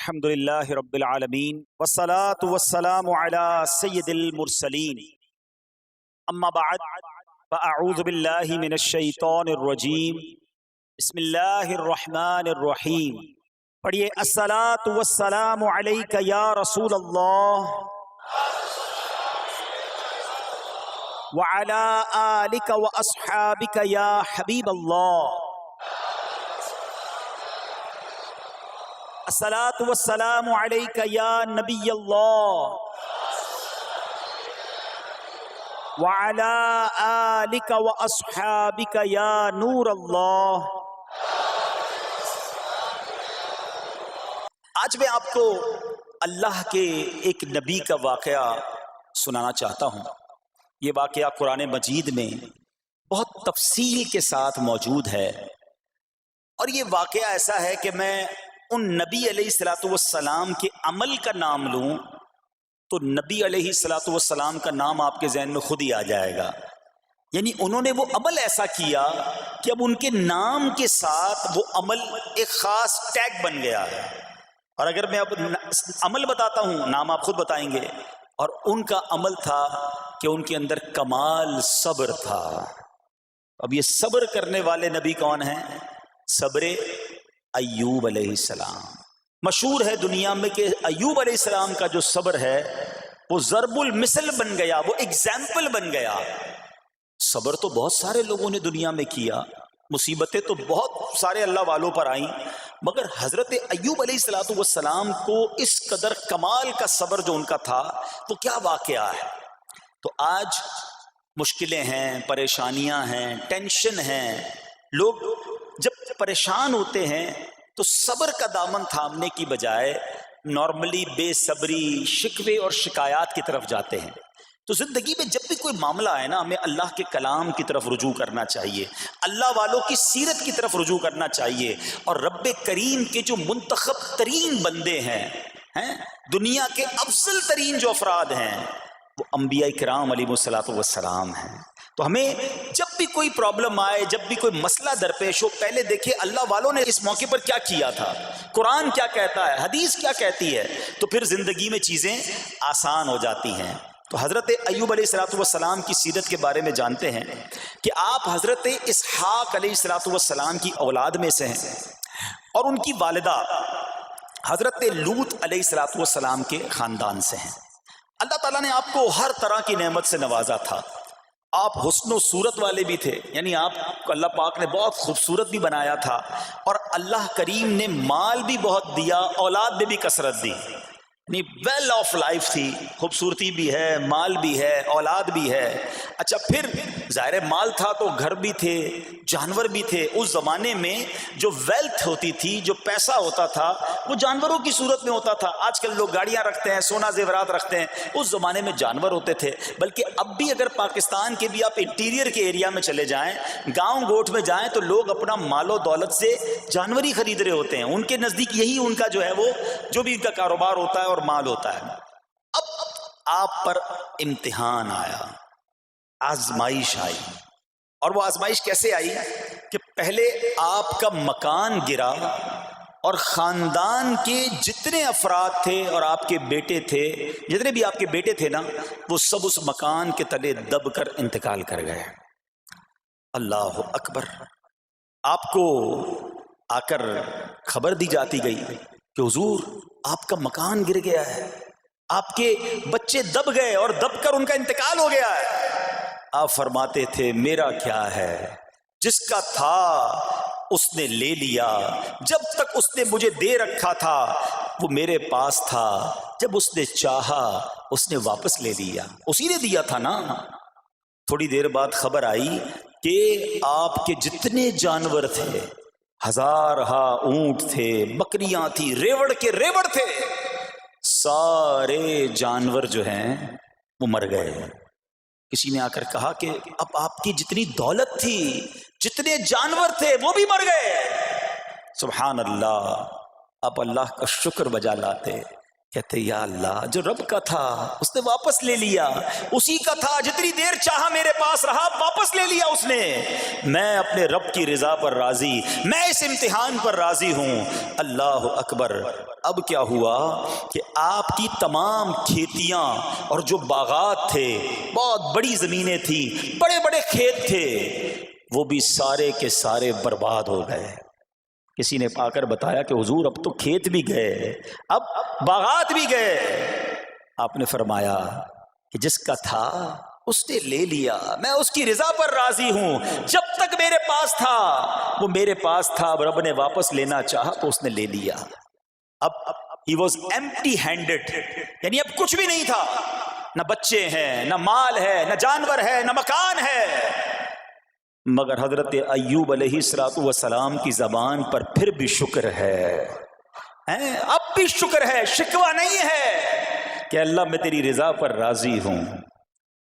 الحمد لله رب العالمين والصلاة والسلام على سيد المرسلين أما بعد فأعوذ بالله من الشيطان الرجيم بسم الله الرحمن الرحيم پڑھیے الصلاة والسلام عليك يا رسول الله وعلى آلك وأصحابك يا حبيب الله الصلاة والسلام عليك يا نبي الله وعلى آلك وأصحابك يا نور الله۔ آج میں آپ کو اللہ کے ایک نبی کا واقعہ سنانا چاہتا ہوں۔ یہ واقعہ قرآن مجید میں بہت تفصیل کے ساتھ موجود ہے، اور یہ واقعہ ایسا ہے کہ میں ان نبی علیہ الصلوۃ والسلام کے عمل کا نام لوں تو نبی علیہ الصلوۃ والسلام کا نام آپ کے ذہن میں خود ہی آ جائے گا۔ یعنی انہوں نے وہ عمل ایسا کیا کہ اب ان کے نام کے ساتھ وہ عمل ایک خاص ٹیگ بن گیا ہے۔ اور اگر میں اب عمل بتاتا ہوں، نام آپ خود بتائیں گے، اور ان کا عمل تھا کہ ان کے اندر کمال صبر تھا۔ اب یہ صبر کرنے والے نبی کون ہیں؟ صبر ایوب علیہ السلام۔ مشہور ہے دنیا میں کہ ایوب علیہ السلام کا جو صبر ہے وہ ضرب المثل بن گیا، وہ ایگزامپل بن گیا۔ صبر تو بہت سارے لوگوں نے دنیا میں کیا، مصیبتیں تو بہت سارے اللہ والوں پر آئیں، مگر حضرت ایوب علیہ السلام کو اس قدر کمال کا صبر جو ان کا تھا، وہ کیا واقعہ ہے۔ تو آج مشکلیں ہیں، پریشانیاں ہیں، ٹینشن ہیں، لوگ جب پریشان ہوتے ہیں تو صبر کا دامن تھامنے کی بجائے نارملی بے صبری، شکوے اور شکایات کی طرف جاتے ہیں۔ تو زندگی میں جب بھی کوئی معاملہ آئے نا، ہمیں اللہ کے کلام کی طرف رجوع کرنا چاہیے، اللہ والوں کی سیرت کی طرف رجوع کرنا چاہیے، اور رب کریم کے جو منتخب ترین بندے ہیں، دنیا کے افضل ترین جو افراد ہیں، وہ انبیاء کرام علیہ الصلوۃ والسلام ہیں۔ تو ہمیں جب بھی کوئی پرابلم آئے، جب بھی کوئی مسئلہ درپیش ہو، پہلے دیکھیں اللہ والوں نے اس موقع پر کیا کیا تھا، قرآن کیا کہتا ہے، حدیث کیا کہتی ہے، تو پھر زندگی میں چیزیں آسان ہو جاتی ہیں۔ تو حضرت ایوب علیہ الصلوۃ والسلام کی سیرت کے بارے میں جانتے ہیں کہ آپ حضرت اسحاق علیہ الصلوۃ والسلام کی اولاد میں سے ہیں، اور ان کی والدہ حضرت لوط علیہ الصلوۃ والسلام کے خاندان سے ہیں۔ اللہ تعالیٰ نے آپ کو ہر طرح کی نعمت سے نوازا تھا۔ آپ حسن و صورت والے بھی تھے، یعنی آپ کو اللہ پاک نے بہت خوبصورت بھی بنایا تھا، اور اللہ کریم نے مال بھی بہت دیا، اولاد میں بھی کثرت دی، یعنی ویل آف لائف تھی، خوبصورتی بھی ہے، مال بھی ہے، اولاد بھی ہے۔ اچھا، پھر ظاہر مال تھا تو گھر بھی تھے، جانور بھی تھے۔ اس زمانے میں جو ویلتھ ہوتی تھی، جو پیسہ ہوتا تھا، وہ جانوروں کی صورت میں ہوتا تھا۔ آج کل لوگ گاڑیاں رکھتے ہیں، سونا زیورات رکھتے ہیں، اس زمانے میں جانور ہوتے تھے۔ بلکہ اب بھی اگر پاکستان کے بھی آپ انٹیریئر کے ایریا میں چلے جائیں، گاؤں گوٹھ میں جائیں، تو لوگ اپنا مال و دولت سے جانور ہی خرید رہے ہوتے ہیں۔ ان کے نزدیک یہی ان کا جو ہے، وہ جو بھی ان کا کاروبار ہوتا ہے اور مال ہوتا ہے۔ اب آپ پر امتحان آیا، آزمائش آئی، اور وہ آزمائش کیسے آئی کہ پہلے آپ کا مکان گرا، اور خاندان کے جتنے افراد تھے اور آپ کے بیٹے تھے، جتنے بھی آپ کے بیٹے تھے نا، وہ سب اس مکان کے تلے دب کر انتقال کر گئے۔ اللہ اکبر۔ آپ کو آ کر خبر دی جاتی گئی کہ حضور آپ کا مکان گر گیا ہے، آپ کے بچے دب گئے اور دب کر ان کا انتقال ہو گیا ہے۔ آپ فرماتے تھے میرا کیا ہے، جس کا تھا اس نے لے لیا، جب تک اس نے مجھے دے رکھا تھا وہ میرے پاس تھا، جب اس نے چاہا اس نے واپس لے لیا، اسی نے دیا تھا نا۔ تھوڑی دیر بعد خبر آئی کہ آپ کے جتنے جانور تھے، ہزارہا اونٹ تھے، بکریاں تھی، ریوڑ کے ریوڑ تھے، سارے جانور جو ہیں وہ مر گئے۔ کسی نے آ کر کہا کہ اب آپ کی جتنی دولت تھی، جتنے جانور تھے، وہ بھی مر گئے۔ سبحان اللہ۔ آپ اللہ کا شکر بجا لاتے، کہتے یا اللہ، جو رب کا تھا اس نے واپس لے لیا، اسی کا تھا، جتنی دیر چاہا میرے پاس رہا، واپس لے لیا اس نے۔ میں اپنے رب کی رضا پر راضی، میں اس امتحان پر راضی ہوں۔ اللہ اکبر۔ اب کیا ہوا کہ آپ کی تمام کھیتیاں اور جو باغات تھے، بہت بڑی زمینیں تھیں، بڑے بڑے کھیت تھے، وہ بھی سارے کے سارے برباد ہو گئے۔ کسی نے آ کر بتایا کہ حضور اب تو کھیت بھی گئے، اب باغات بھی گئے۔ آپ نے فرمایا کہ جس کا تھا اس نے لے لیا، میں اس کی رضا پر راضی ہوں۔ جب تک میرے پاس تھا وہ میرے پاس تھا، اب رب نے واپس لینا چاہا تو اس نے لے لیا۔ اب he was empty handed، یعنی اب کچھ بھی نہیں تھا، نہ بچے ہیں، نہ مال ہے، نہ جانور ہے، نہ مکان ہے۔ مگر حضرت ایوب علیہ السلام کی زبان پر پھر بھی شکر ہے، اب بھی شکر ہے، شکوہ نہیں ہے کہ اللہ میں تیری رضا پر راضی ہوں۔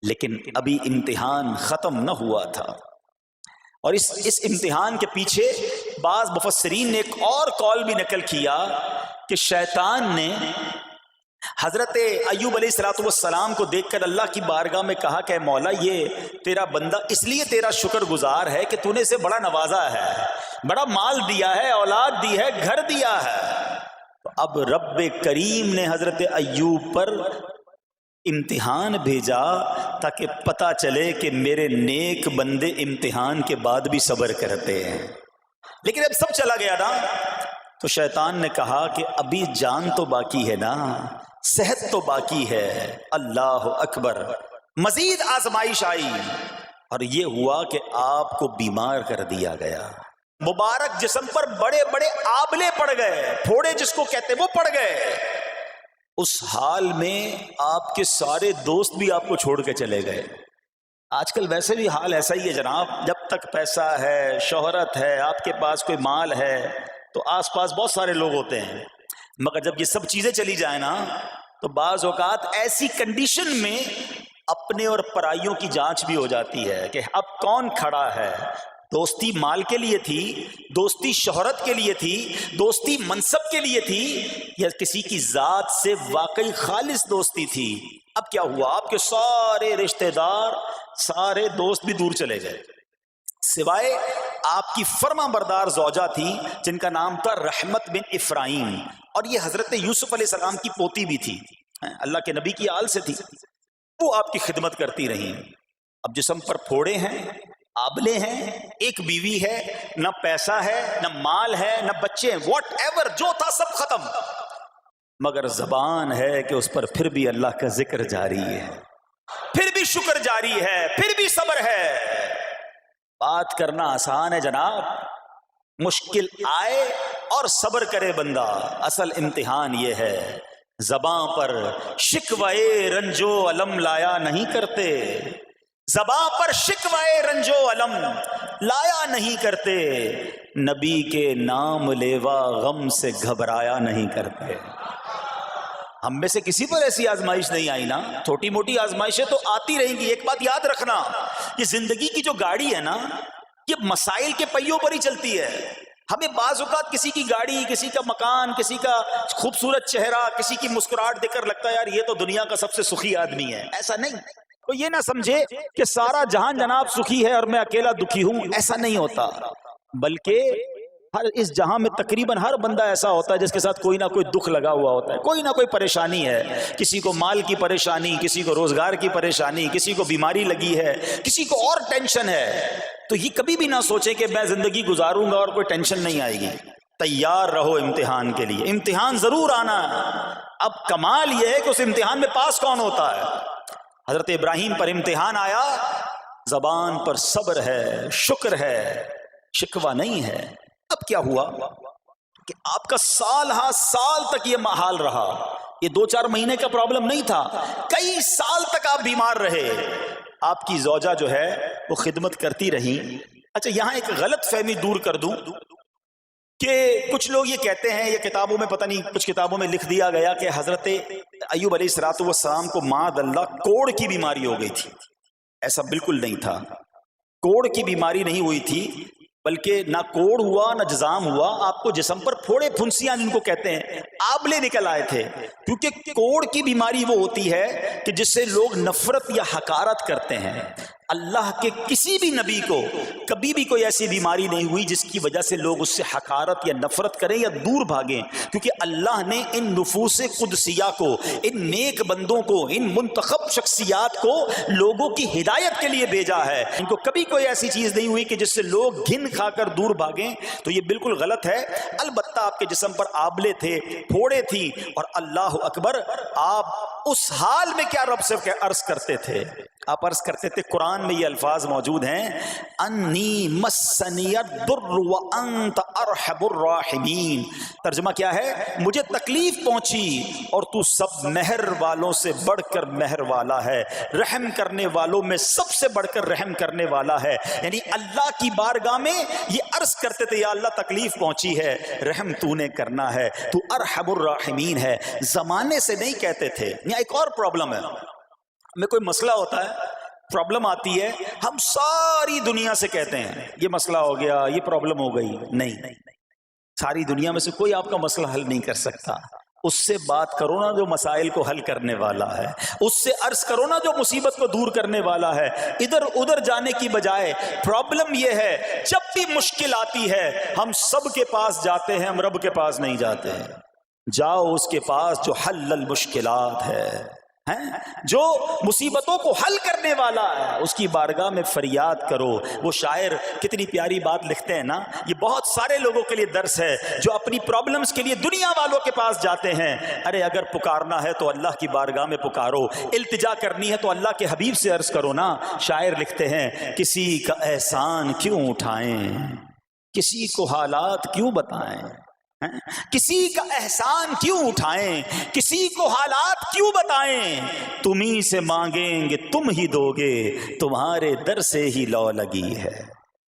لیکن ابھی امتحان ختم نہ ہوا تھا، اور اس امتحان کے پیچھے بعض مفسرین نے ایک اور قول بھی نقل کیا کہ شیطان نے حضرت ایوب علیہ السلام کو دیکھ کر اللہ کی بارگاہ میں کہا کہ مولا یہ تیرا بندہ اس لیے تیرا شکر گزار ہے کہ تو نے اسے بڑا نوازا ہے، بڑا مال دیا ہے، اولاد دی ہے، گھر دیا ہے۔ تو اب رب کریم نے حضرت ایوب پر امتحان بھیجا تاکہ پتہ چلے کہ میرے نیک بندے امتحان کے بعد بھی صبر کرتے ہیں۔ لیکن اب سب چلا گیا نا، تو شیطان نے کہا کہ ابھی جان تو باقی ہے نا، صحت تو باقی ہے۔ اللہ اکبر، مزید آزمائش آئی، اور یہ ہوا کہ آپ کو بیمار کر دیا گیا۔ مبارک جسم پر بڑے بڑے آبلے پڑ گئے، پھوڑے جس کو کہتے وہ پڑ گئے۔ اس حال میں آپ کے سارے دوست بھی آپ کو چھوڑ کے چلے گئے۔ آج کل ویسے بھی حال ایسا ہی ہے جناب، جب تک پیسہ ہے، شہرت ہے، آپ کے پاس کوئی مال ہے تو آس پاس بہت سارے لوگ ہوتے ہیں، مگر جب یہ سب چیزیں چلی جائیں نا تو بعض اوقات ایسی کنڈیشن میں اپنے اور پرائیوں کی جانچ بھی ہو جاتی ہے کہ اب کون کھڑا ہے۔ دوستی مال کے لیے تھی، دوستی شہرت کے لیے تھی، دوستی منصب کے لیے تھی، یا کسی کی ذات سے واقعی خالص دوستی تھی؟ اب کیا ہوا، آپ کے سارے رشتہ دار، سارے دوست بھی دور چلے گئے، سوائے آپ کی فرما بردار زوجہ تھی جن کا نام تھا رحمت بن افراہیم، اور یہ حضرت یوسف علیہ السلام کی پوتی بھی تھی، اللہ کے نبی کی آل سے تھی، وہ آپ کی خدمت کرتی رہیں۔ اب جسم پر پھوڑے ہیں، آبلے ہیں، ایک بیوی ہے، نہ پیسہ ہے، نہ مال ہے، نہ بچے ہیں، واٹ ایور جو تھا سب ختم، مگر زبان ہے کہ اس پر پھر بھی اللہ کا ذکر جاری ہے، پھر بھی شکر جاری ہے، پھر بھی صبر ہے۔ بات کرنا آسان ہے جناب، مشکل آئے اور صبر کرے بندہ، اصل امتحان یہ ہے۔ زباں پر شکوائے رنجو علم لایا نہیں کرتے، زباں پر شکوائے رنجو علم لایا نہیں کرتے، نبی کے نام لیوا غم سے گھبرایا نہیں کرتے۔ ہم میں سے کسی پر ایسی آزمائش نہیں آئی نا، چھوٹی موٹی آزمائشیں تو آتی رہیں گی۔ ایک بات یاد رکھنا، یہ زندگی کی جو گاڑی ہے نا، یہ مسائل کے پہیوں پر ہی چلتی ہے۔ ہمیں بعض اوقات کسی کی گاڑی، کسی کا مکان، کسی کا خوبصورت چہرہ، کسی کی مسکراہٹ دیکھ کر لگتا ہے یار یہ تو دنیا کا سب سے سخی آدمی ہے۔ ایسا نہیں، تو یہ نہ سمجھے کہ سارا جہان جناب سخی ہے اور میں اکیلا دکھی ہوں، ایسا نہیں ہوتا، بلکہ ہر اس جہاں میں تقریباً ہر بندہ ایسا ہوتا ہے جس کے ساتھ کوئی نہ کوئی دکھ لگا ہوا ہوتا ہے، کوئی نہ کوئی پریشانی ہے، کسی کو مال کی پریشانی، کسی کو روزگار کی پریشانی، کسی کو بیماری لگی ہے، کسی کو اور ٹینشن ہے۔ تو یہ کبھی بھی نہ سوچے کہ میں زندگی گزاروں گا اور کوئی ٹینشن نہیں آئے گی، تیار رہو امتحان کے لیے، امتحان ضرور آنا ہے۔ اب کمال یہ ہے کہ اس امتحان میں پاس کون ہوتا ہے۔ حضرت ابراہیم پر امتحان آیا، زبان پر صبر ہے، شکر ہے، شکوہ نہیں ہے۔ اب کیا ہوا کہ آپ کا سال ہاں سال تک یہ محال رہا، یہ 2-4 مہینے کا پرابلم نہیں تھا، کئی سال تک آپ بیمار رہے۔ آپ کی زوجہ جو ہے وہ خدمت کرتی رہی۔ اچھا یہاں ایک غلط فہمی دور کر دوں کہ کچھ لوگ یہ کہتے ہیں، یہ کتابوں میں پتہ نہیں کچھ کتابوں میں لکھ دیا گیا کہ حضرت ایوب علیہ السلام کو معاذ اللہ کوڑ کی بیماری ہو گئی تھی۔ ایسا بالکل نہیں تھا، کوڑ کی بیماری نہیں ہوئی تھی، بلکہ نہ کوڑ ہوا نہ جزام ہوا، آپ کو جسم پر پھوڑے پھنسیاں جن کو کہتے ہیں آبلے نکل آئے تھے، کیونکہ کوڑ کی بیماری وہ ہوتی ہے کہ جس سے لوگ نفرت یا حقارت کرتے ہیں۔ اللہ کے کسی بھی نبی کو کبھی بھی کوئی ایسی بیماری نہیں ہوئی جس کی وجہ سے لوگ اس سے حقارت یا نفرت کریں یا دور بھاگیں، کیونکہ اللہ نے ان نفوس قدسیہ کو، ان نیک بندوں کو، ان منتخب شخصیات کو لوگوں کی ہدایت کے لیے بھیجا ہے۔ ان کو کبھی کوئی ایسی چیز نہیں ہوئی کہ جس سے لوگ گھن کھا کر دور بھاگیں، تو یہ بالکل غلط ہے۔ البتہ آپ کے جسم پر آبلے تھے، پھوڑے تھی، اور اللہ اکبر، آپ اس حال میں کیا رب سے عرض کرتے تھے؟ آپ عرض کرتے تھے، قرآن میں یہ الفاظ موجود ہیں، انی مسنی الضر وانت ارحم الراحمین۔ ترجمہ کیا ہے؟ مجھے تکلیف پہنچی اور تو سب مہر والوں سے بڑھ کر مہر والا ہے، رحم کرنے والوں میں سب سے بڑھ کر رحم کرنے والا ہے۔ یعنی اللہ کی بارگاہ میں یہ عرض کرتے تھے، یا اللہ تکلیف پہنچی ہے، رحم تو نے کرنا ہے، تو ارحم الراحمین ہے، زمانے سے نہیں کہتے تھے۔ یہاں ایک اور پرابلم ہے، میں کوئی مسئلہ ہوتا ہے، پرابلم آتی ہے، ہم ساری دنیا سے کہتے ہیں یہ مسئلہ ہو گیا، یہ پرابلم ہو گئی۔ نہیں، ساری دنیا میں سے کوئی آپ کا مسئلہ حل نہیں کر سکتا۔ اس سے بات کرو نا جو مسائل کو حل کرنے والا ہے، اس سے عرض کرو نا جو مصیبت کو دور کرنے والا ہے۔ ادھر ادھر جانے کی بجائے پرابلم یہ ہے، جب بھی مشکل آتی ہے ہم سب کے پاس جاتے ہیں، ہم رب کے پاس نہیں جاتے ہیں۔ جاؤ اس کے پاس جو حل المشکلات ہے، جو مصیبتوں کو حل کرنے والا ہے، اس کی بارگاہ میں فریاد کرو۔ وہ شاعر کتنی پیاری بات لکھتے ہیں نا، یہ بہت سارے لوگوں کے لیے درس ہے جو اپنی پرابلمز کے لیے دنیا والوں کے پاس جاتے ہیں۔ ارے اگر پکارنا ہے تو اللہ کی بارگاہ میں پکارو، التجا کرنی ہے تو اللہ کے حبیب سے عرض کرو نا۔ شاعر لکھتے ہیں، کسی کا احسان کیوں اٹھائیں، کسی کو حالات کیوں بتائیں، کسی کا احسان کیوں اٹھائیں، کسی کو حالات کیوں بتائیں، تمہیں سے مانگیں گے تم ہی دو گے، تمہارے در سے ہی لو لگی ہے۔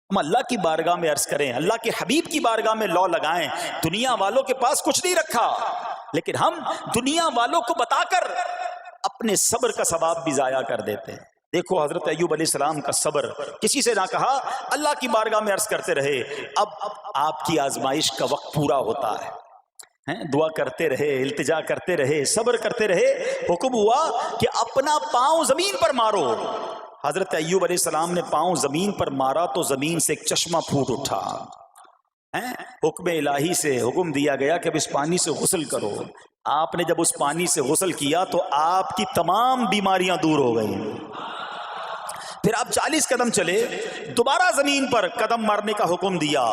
ہم اللہ کی بارگاہ میں عرض کریں، اللہ کے حبیب کی بارگاہ میں لو لگائیں۔ دنیا والوں کے پاس کچھ نہیں رکھا، لیکن ہم دنیا والوں کو بتا کر اپنے صبر کا ثواب بھی ضائع کر دیتے ہیں۔ دیکھو حضرت ایوب علیہ السلام کا صبر، کسی سے نہ کہا، اللہ کی بارگاہ میں عرض کرتے رہے۔ اب آپ کی آزمائش کا وقت پورا ہوتا ہے، دعا کرتے رہے، التجا کرتے رہے، صبر کرتے رہے۔ حکم ہوا کہ اپنا پاؤں زمین پر مارو۔ حضرت ایوب علیہ السلام نے پاؤں زمین پر مارا تو زمین سے ایک چشمہ پھوٹ اٹھا۔ حکم الہی سے حکم دیا گیا کہ اب اس پانی سے غسل کرو۔ آپ نے جب اس پانی سے غسل کیا تو آپ کی تمام بیماریاں دور ہو گئیں۔ پھر آپ 40 قدم چلے، دوبارہ زمین پر قدم مارنے کا حکم دیا۔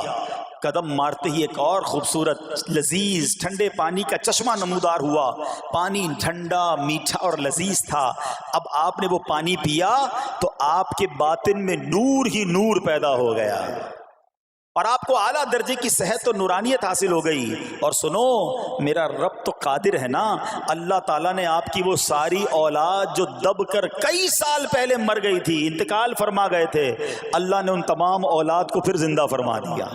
قدم مارتے ہی ایک اور خوبصورت لذیذ ٹھنڈے پانی کا چشمہ نمودار ہوا۔ پانی ٹھنڈا، میٹھا اور لذیذ تھا۔ اب آپ نے وہ پانی پیا تو آپ کے باطن میں نور ہی نور پیدا ہو گیا، اور آپ کو اعلیٰ درجے کی صحت و نورانیت حاصل ہو گئی۔ اور سنو، میرا رب تو قادر ہے نا، اللہ تعالیٰ نے آپ کی وہ ساری اولاد جو دب کر کئی سال پہلے مر گئی تھی، انتقال فرما گئے تھے، اللہ نے ان تمام اولاد کو پھر زندہ فرما دیا،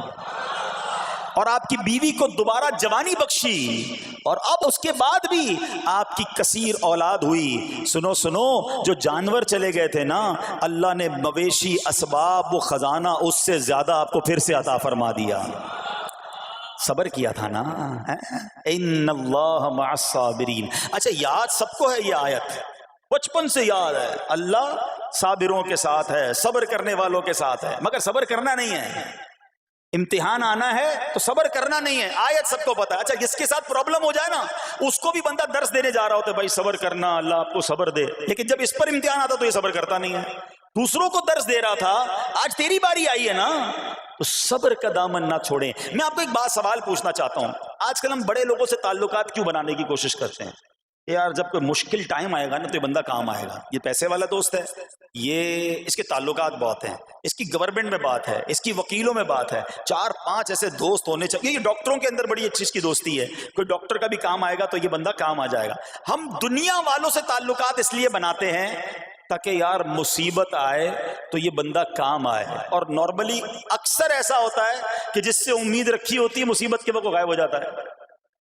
اور آپ کی بیوی کو دوبارہ جوانی بخشی، اور اب اس کے بعد بھی آپ کی کثیر اولاد ہوئی۔ سنو سنو، جو جانور چلے گئے تھے نا، اللہ نے مویشی، اسباب و خزانہ اس سے زیادہ آپ کو پھر سے عطا فرما دیا۔ صبر کیا تھا نا، ان اللہ مع الصابرین۔ اچھا، یاد سب کو ہے یہ آیت، بچپن سے یاد ہے، اللہ صابروں کے ساتھ ہے، صبر کرنے والوں کے ساتھ ہے، مگر صبر کرنا نہیں ہے۔ امتحان آنا ہے تو صبر کرنا نہیں ہے، آیت سب کو پتا ہے۔ اچھا، جس کے ساتھ پرابلم ہو جائے نا، اس کو بھی بندہ درس دینے جا رہا ہوتا ہے، بھائی صبر کرنا، اللہ آپ کو صبر دے، لیکن جب اس پر امتحان آتا تو یہ صبر کرتا نہیں ہے۔ دوسروں کو درس دے رہا تھا، آج تیری باری آئی ہے نا، تو صبر کا دامن نہ چھوڑیں۔ میں آپ کو ایک بات سوال پوچھنا چاہتا ہوں، آج کل ہم بڑے لوگوں سے تعلقات کیوں بنانے کی کوشش کرتے ہیں؟ یار جب کوئی مشکل ٹائم آئے گا نا تو یہ بندہ کام آئے گا، یہ پیسے والا دوست ہے، یہ اس کے تعلقات بہت ہیں، اس کی گورنمنٹ میں بات ہے، اس کی وکیلوں میں بات ہے، 4-5 ایسے دوست ہونے چاہیے۔ یہ ڈاکٹروں کے اندر بڑی اچھی اس کی دوستی ہے، کوئی ڈاکٹر کا بھی کام آئے گا تو یہ بندہ کام آ جائے گا۔ ہم دنیا والوں سے تعلقات اس لیے بناتے ہیں تاکہ یار مصیبت آئے تو یہ بندہ کام آئے، اور نارملی اکثر ایسا ہوتا ہے کہ جس سے امید رکھی ہوتی ہے مصیبت کے وقت غائب ہو جاتا ہے۔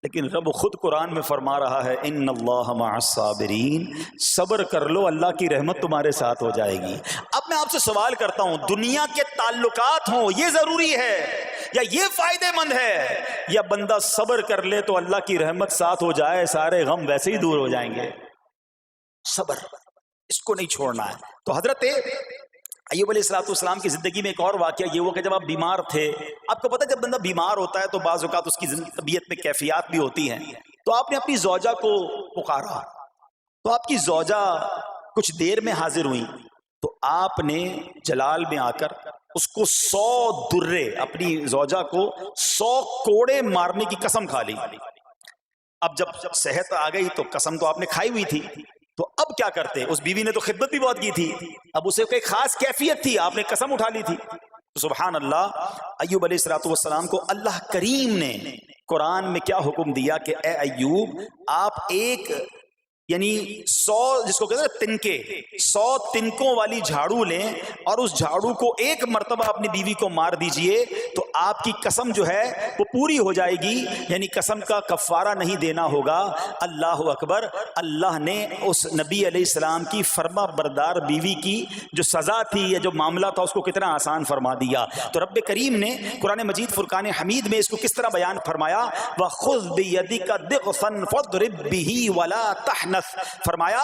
لیکن رب خود قرآن میں فرما رہا ہے، ان اللہ مع الصابرین، صبر کر لو، اللہ کی رحمت تمہارے ساتھ ہو جائے گی۔ اب میں آپ سے سوال کرتا ہوں، دنیا کے تعلقات ہوں یہ ضروری ہے یا یہ فائدہ مند ہے، یا بندہ صبر کر لے تو اللہ کی رحمت ساتھ ہو جائے، سارے غم ویسے ہی دور ہو جائیں گے؟ صبر، اس کو نہیں چھوڑنا ہے۔ تو حضرت ایوب علیہ السلام کی زندگی میں ایک اور واقعہ یہ ہوا کہ جب آپ بیمار تھے، آپ کو پتہ جب بندہ بیمار ہوتا ہے تو بعض اوقات اس کی طبیعت میں کیفیات بھی ہوتی ہیں، تو آپ نے اپنی زوجہ کو پکارا، تو آپ کی زوجہ کچھ دیر میں حاضر ہوئی، تو آپ نے جلال میں آ کر اس کو 100 درے، اپنی زوجہ کو 100 کوڑے مارنے کی قسم کھا لی۔ اب جب صحت آ گئی تو قسم تو آپ نے کھائی ہوئی تھی، تو اب کیا کرتے؟ اس بیوی نے تو خدمت بھی بہت کی تھی، اب اسے کوئی خاص کیفیت تھی، آپ نے قسم اٹھا لی تھی۔ سبحان اللہ، ایوب علیہ السلام کو اللہ کریم نے قرآن میں کیا حکم دیا کہ اے ایوب، آپ ایک یعنی 100 جس کو کہتے ہیں تنکے، 100 تنکوں والی جھاڑو لیں اور اس جھاڑو کو ایک مرتبہ اپنی بیوی کو مار دیجئے تو آپ کی قسم جو ہے وہ پوری ہو جائے گی، یعنی قسم کا کفارہ نہیں دینا ہوگا۔ اللہ اکبر، اللہ نے اس نبی علیہ السلام کی فرما بردار بیوی کی جو سزا تھی یا جو معاملہ تھا اس کو کتنا آسان فرما دیا۔ تو رب کریم نے قرآن مجید فرقان حمید میں اس کو کس طرح بیان فرمایا، وَخُذْ بِيَدِكَ ضِغْثًا فَاضْرِب بِهِ وَلَا تَحْنَثْ، فرمایا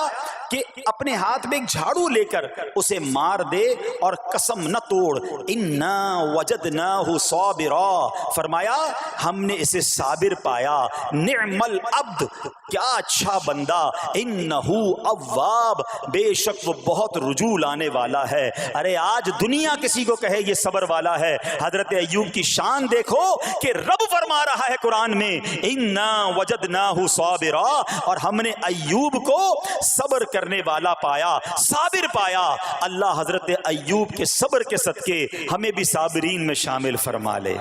کہ اپنے ہاتھ میں ایک جھاڑو لے کر اسے مار دے اور قسم نہ توڑ۔ اِنَّا وَجَدْنَاهُ صَابِرًا، فرمایا ہم نے اسے صابر پایا۔ نعم العبد، کیا اچھا بندہ، اِنَّهُ اواب، بے شک وہ بہت رجوع لانے والا ہے۔ ارے آج دنیا کسی کو کہے یہ صبر والا ہے، حضرت ایوب کی شان دیکھو کہ رب فرما رہا ہے قرآن میں اِنَّا وَجَدْنَاهُ صَابِرًا، اور ہم نے ایوب کو صبر کرنے والا پایا، صابر پایا۔ اللہ حضرت ایوب کے صبر کے صدقے ہمیں بھی صابرین میں شامل فرما لے۔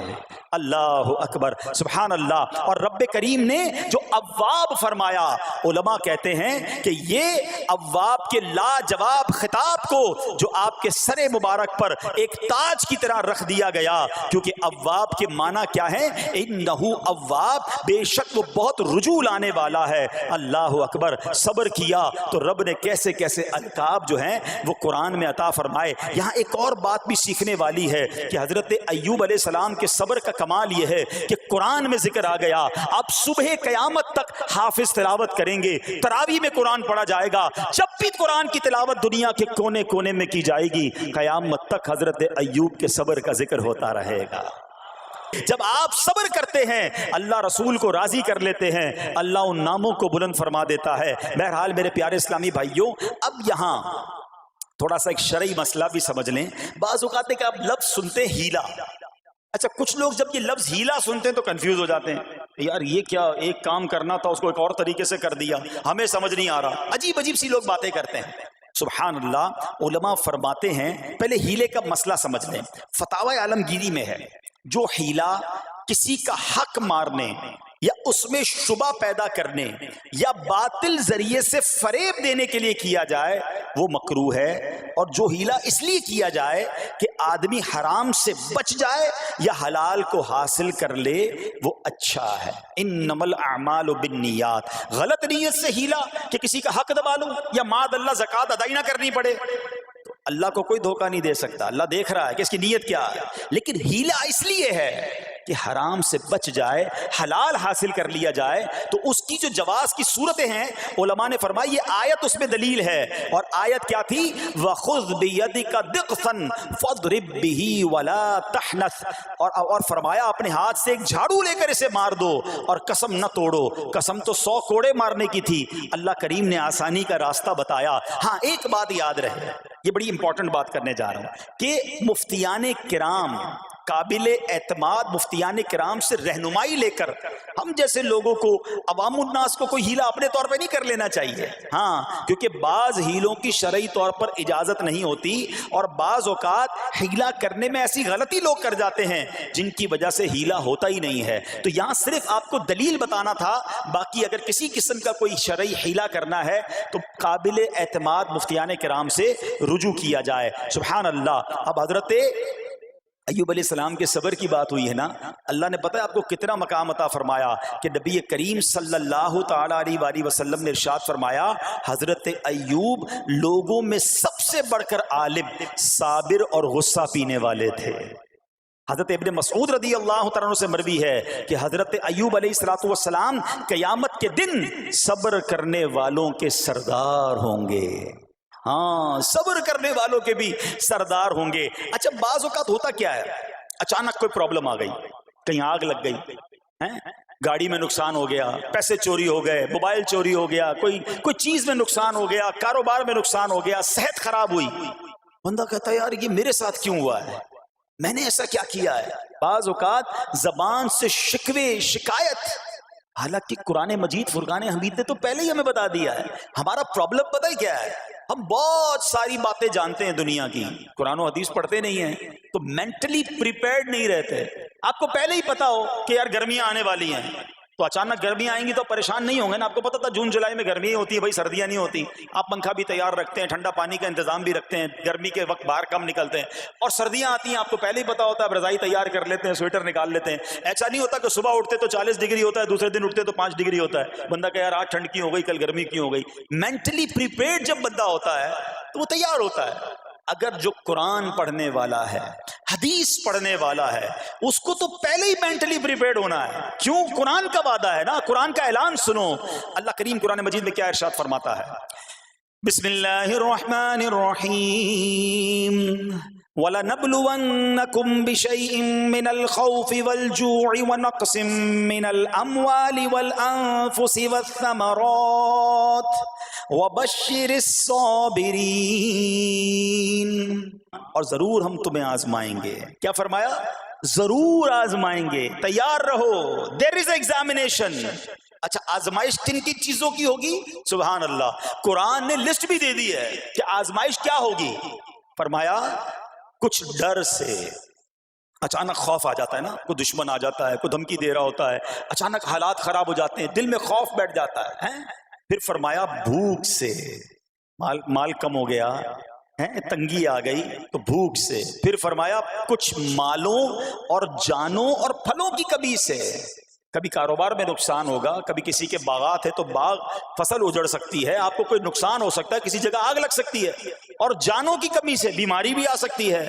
اللہ اکبر، سبحان اللہ۔ اور رب کریم نے جو اواب فرمایا، علماء کہتے ہیں کہ یہ اواب کے لاجواب خطاب کو جو آپ کے سر مبارک پر ایک تاج کی طرح رکھ دیا گیا، کیونکہ اواب کے معنی کیا ہے؟ انہو اواب، بے شک وہ بہت رجوع لانے والا ہے۔ اللہ اکبر، صبر کیا تو رب نے کیسے کیسے القاب جو ہیں وہ قرآن میں عطا فرمائے۔ یہاں ایک اور بات بھی سیکھنے والی ہے کہ حضرت ایوب علیہ السلام کے صبر کا کمال یہ ہے کہ قرآن میں ذکر آ گیا، آپ صبح قیامت تک حافظ تلاوت کریں گے، تراویح میں قرآن پڑھا جائے گا، جب بھی قرآن کی تلاوت دنیا کے کونے کونے میں کی جائے گی، قیامت تک حضرت ایوب کے صبر کا ذکر ہوتا رہے گا۔ جب آپ صبر کرتے ہیں اللہ رسول کو راضی کر لیتے ہیں، اللہ ان ناموں کو بلند فرما دیتا ہے۔ بہرحال میرے پیارے اسلامی بھائیوں، اب یہاں تھوڑا سا ایک شرعی مسئلہ بھی سمجھ لیں۔ بعض اوقات ہے کہ آپ لفظ سنتے ہیلا، اچھا کچھ لوگ جب یہ لفظ ہیلا سنتے ہیں تو کنفیوز ہو جاتے ہیں، یار یہ کیا، ایک کام کرنا تھا اس کو ایک اور طریقے سے کر دیا، ہمیں سمجھ نہیں آ رہا، عجیب عجیب سی لوگ باتیں کرتے ہیں۔ سبحان اللہ، علماء فرماتے ہیں پہلے ہیلے کا مسئلہ سمجھ لیں۔ فتاوی عالمگیری میں ہے جو ہیلا کسی کا حق مارنے یا اس میں شبہ پیدا کرنے یا باطل ذریعے سے فریب دینے کے لیے کیا جائے وہ مکروہ ہے، اور جو ہیلا اس لیے کیا جائے کہ آدمی حرام سے بچ جائے یا حلال کو حاصل کر لے وہ اچھا ہے۔ انما الاعمال بالنیات، غلط نیت سے ہیلا کہ کسی کا حق دبا لو یا معاذ اللہ زکوٰۃ ادائی نہ کرنی پڑے، اللہ کو کوئی دھوکہ نہیں دے سکتا، اللہ دیکھ رہا ہے کہ اس کی نیت کیا ہے، لیکن ہیلا اس لیے ہے کہ حرام سے بچ جائے، حلال حاصل کر لیا جائے، تو اس کی جو جواز کی صورتیں ہیں علماء نے فرمایا یہ آیت اس میں دلیل ہے، اور آیت کیا تھی؟ وَخُذْ بِيَدِكَ ضِغْثًا فَاضْرِب بِهِ وَلَا تَحْنَثْ، اور فرمایا اپنے ہاتھ سے ایک جھاڑو لے کر اسے مار دو اور قسم نہ توڑو۔ قسم تو 100 کوڑے مارنے کی تھی، اللہ کریم نے آسانی کا راستہ بتایا۔ ہاں ایک بات یاد رہے، یہ بڑی امپورٹنٹ بات کرنے جا رہا ہوں کہ مفتیان کرام، قابل اعتماد مفتیان کرام سے رہنمائی لے کر ہم جیسے لوگوں کو، عوام الناس کو کوئی ہیلا اپنے طور پہ نہیں کر لینا چاہیے۔ ہاں، کیونکہ بعض ہیلوں کی شرعی طور پر اجازت نہیں ہوتی، اور بعض اوقات ہیلا کرنے میں ایسی غلطی لوگ کر جاتے ہیں جن کی وجہ سے ہیلا ہوتا ہی نہیں ہے۔ تو یہاں صرف آپ کو دلیل بتانا تھا، باقی اگر کسی قسم کا کوئی شرعی ہیلا کرنا ہے تو قابل اعتماد مفتیان کرام سے رجوع کیا جائے۔ سبحان اللہ۔ اب حضرت ایوب علیہ السلام کے صبر کی بات ہوئی ہے نا، اللہ نے پتہ ہے آپ کو کتنا مقام عطا فرمایا کہ نبی کریم صلی اللہ تعالی علیہ وآلہ وسلم نے ارشاد فرمایا حضرت ایوب لوگوں میں سب سے بڑھ کر عالم، صابر اور غصہ پینے والے تھے۔ حضرت ابن مسعود رضی اللہ تعالیٰ عنہ سے مروی ہے کہ حضرت ایوب علیہ السلام قیامت کے دن صبر کرنے والوں کے سردار ہوں گے۔ ہاں صبر کرنے والوں کے بھی سردار ہوں گے. اچھا بعض اوقات ہوتا کیا ہے، اچانک کوئی پرابلم آ گئی، کہیں آگ لگ گئی، گاڑی میں نقصان ہو گیا، پیسے چوری ہو گئے، موبائل چوری ہو گیا، کوئی چیز میں نقصان ہو گیا، کاروبار میں نقصان ہو گیا، صحت خراب ہوئی. بندہ کہتا ہے یار یہ میرے ساتھ کیوں ہوا ہے، میں نے ایسا کیا کیا ہے. بعض اوقات زبان سے شکوے شکایت، حالانکہ قرآن مجید فرقان حمید نے تو پہلے ہی ہمیں بتا دیا ہے. ہمارا پرابلم پتہ ہی کیا ہے، ہم بہت ساری باتیں جانتے ہیں دنیا کی، قرآن و حدیث پڑھتے نہیں ہیں، تو مینٹلی پریپیئرڈ نہیں رہتے. آپ کو پہلے ہی پتا ہو کہ یار گرمیاں آنے والی ہیں، تو اچانک گرمیاں آئیں گی تو پریشان نہیں ہوں گے نا. آپ کو پتا تھا جون جولائی میں گرمیاں ہوتی ہیں بھائی، سردیاں نہیں ہوتی. آپ پنکھا بھی تیار رکھتے ہیں، ٹھنڈا پانی کا انتظام بھی رکھتے ہیں، گرمی کے وقت باہر کم نکلتے ہیں. اور سردیاں آتی ہیں آپ کو پہلے ہی پتا ہوتا ہے، آپ رضائی تیار کر لیتے ہیں، سویٹر نکال لیتے ہیں. ایسا نہیں ہوتا کہ صبح اٹھتے تو 40 ڈگری ہوتا ہے، دوسرے دن اٹھتے تو 5 ڈگری ہوتا ہے. بندہ کہ یار آج ٹھنڈ کیوں ہو گئی، کل گرمی کیوں ہو گئی. مینٹلی پریپیئرڈ جب بندہ ہوتا ہے تو وہ تیار ہوتا ہے. اگر جو قرآن پڑھنے والا ہے، حدیث پڑھنے والا ہے، اس کو تو پہلے ہی مینٹلی پریپیئرڈ ہونا ہے. کیوں؟ قرآن کا وعدہ ہے نا، قرآن کا اعلان سنو. اللہ کریم قرآن مجید میں کیا ارشاد فرماتا ہے، بسم اللہ الرحمن الرحیم، وَلَنَبْلُوَنَّكُمْ بِشَيْءٍ مِّنَ الْخَوْفِ وَالْجُوعِ وَنَقْصٍ مِّنَ الْأَمْوَالِ وَالْأَنفُسِ وَالثَّمَرَاتِ وَبَشِّرِ الصَّابِرِينَ. اور ضرور ہم تمہیں آزمائیں گے. کیا فرمایا؟ ضرور آزمائیں گے، تیار رہو. دیر از ایگزامینیشن. اچھا آزمائش کن کی چیزوں کی ہوگی؟ سبحان اللہ، قرآن نے لسٹ بھی دے دی ہے کہ آزمائش کیا ہوگی. فرمایا کچھ ڈر سے، اچانک خوف آ جاتا ہے نا، کوئی دشمن آ جاتا ہے، کوئی دھمکی دے رہا ہوتا ہے، اچانک حالات خراب ہو جاتے ہیں، دل میں خوف بیٹھ جاتا ہے. پھر فرمایا بھوک سے، مال کم ہو گیا، تنگی آ گئی تو بھوک سے. پھر فرمایا کچھ مالوں اور جانوں اور پھلوں کی کمی سے. کبھی کاروبار میں نقصان ہوگا، کبھی کسی کے باغات ہے تو باغ فصل اجڑ سکتی ہے، آپ کو کوئی نقصان ہو سکتا ہے، کسی جگہ آگ لگ سکتی ہے، اور جانوں کی کمی سے بیماری بھی آ سکتی ہے.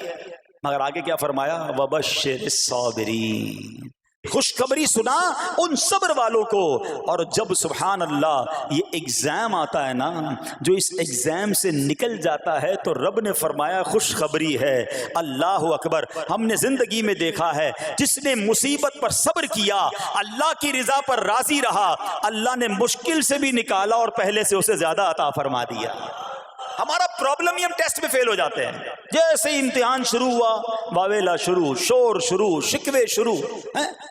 مگر آگے کیا فرمایا؟ وَبَشِّرِ الصَّابِرِينَ، خوشخبری سنا ان صبر والوں کو. اور جب سبحان اللہ یہ ایگزام آتا ہے نا، جو اس ایگزام سے نکل جاتا ہے تو رب نے فرمایا خوشخبری ہے. اللہ اکبر. ہم نے زندگی میں دیکھا ہے جس نے مصیبت پر صبر کیا، اللہ کی رضا پر راضی رہا، اللہ نے مشکل سے بھی نکالا اور پہلے سے اسے زیادہ عطا فرما دیا. ہمارا پرابلم ہی ہم ٹیسٹ میں فیل ہو جاتے ہیں. جیسے ہی امتحان شروع ہوا، واویلا شروع، شور شروع، شکوے شروع.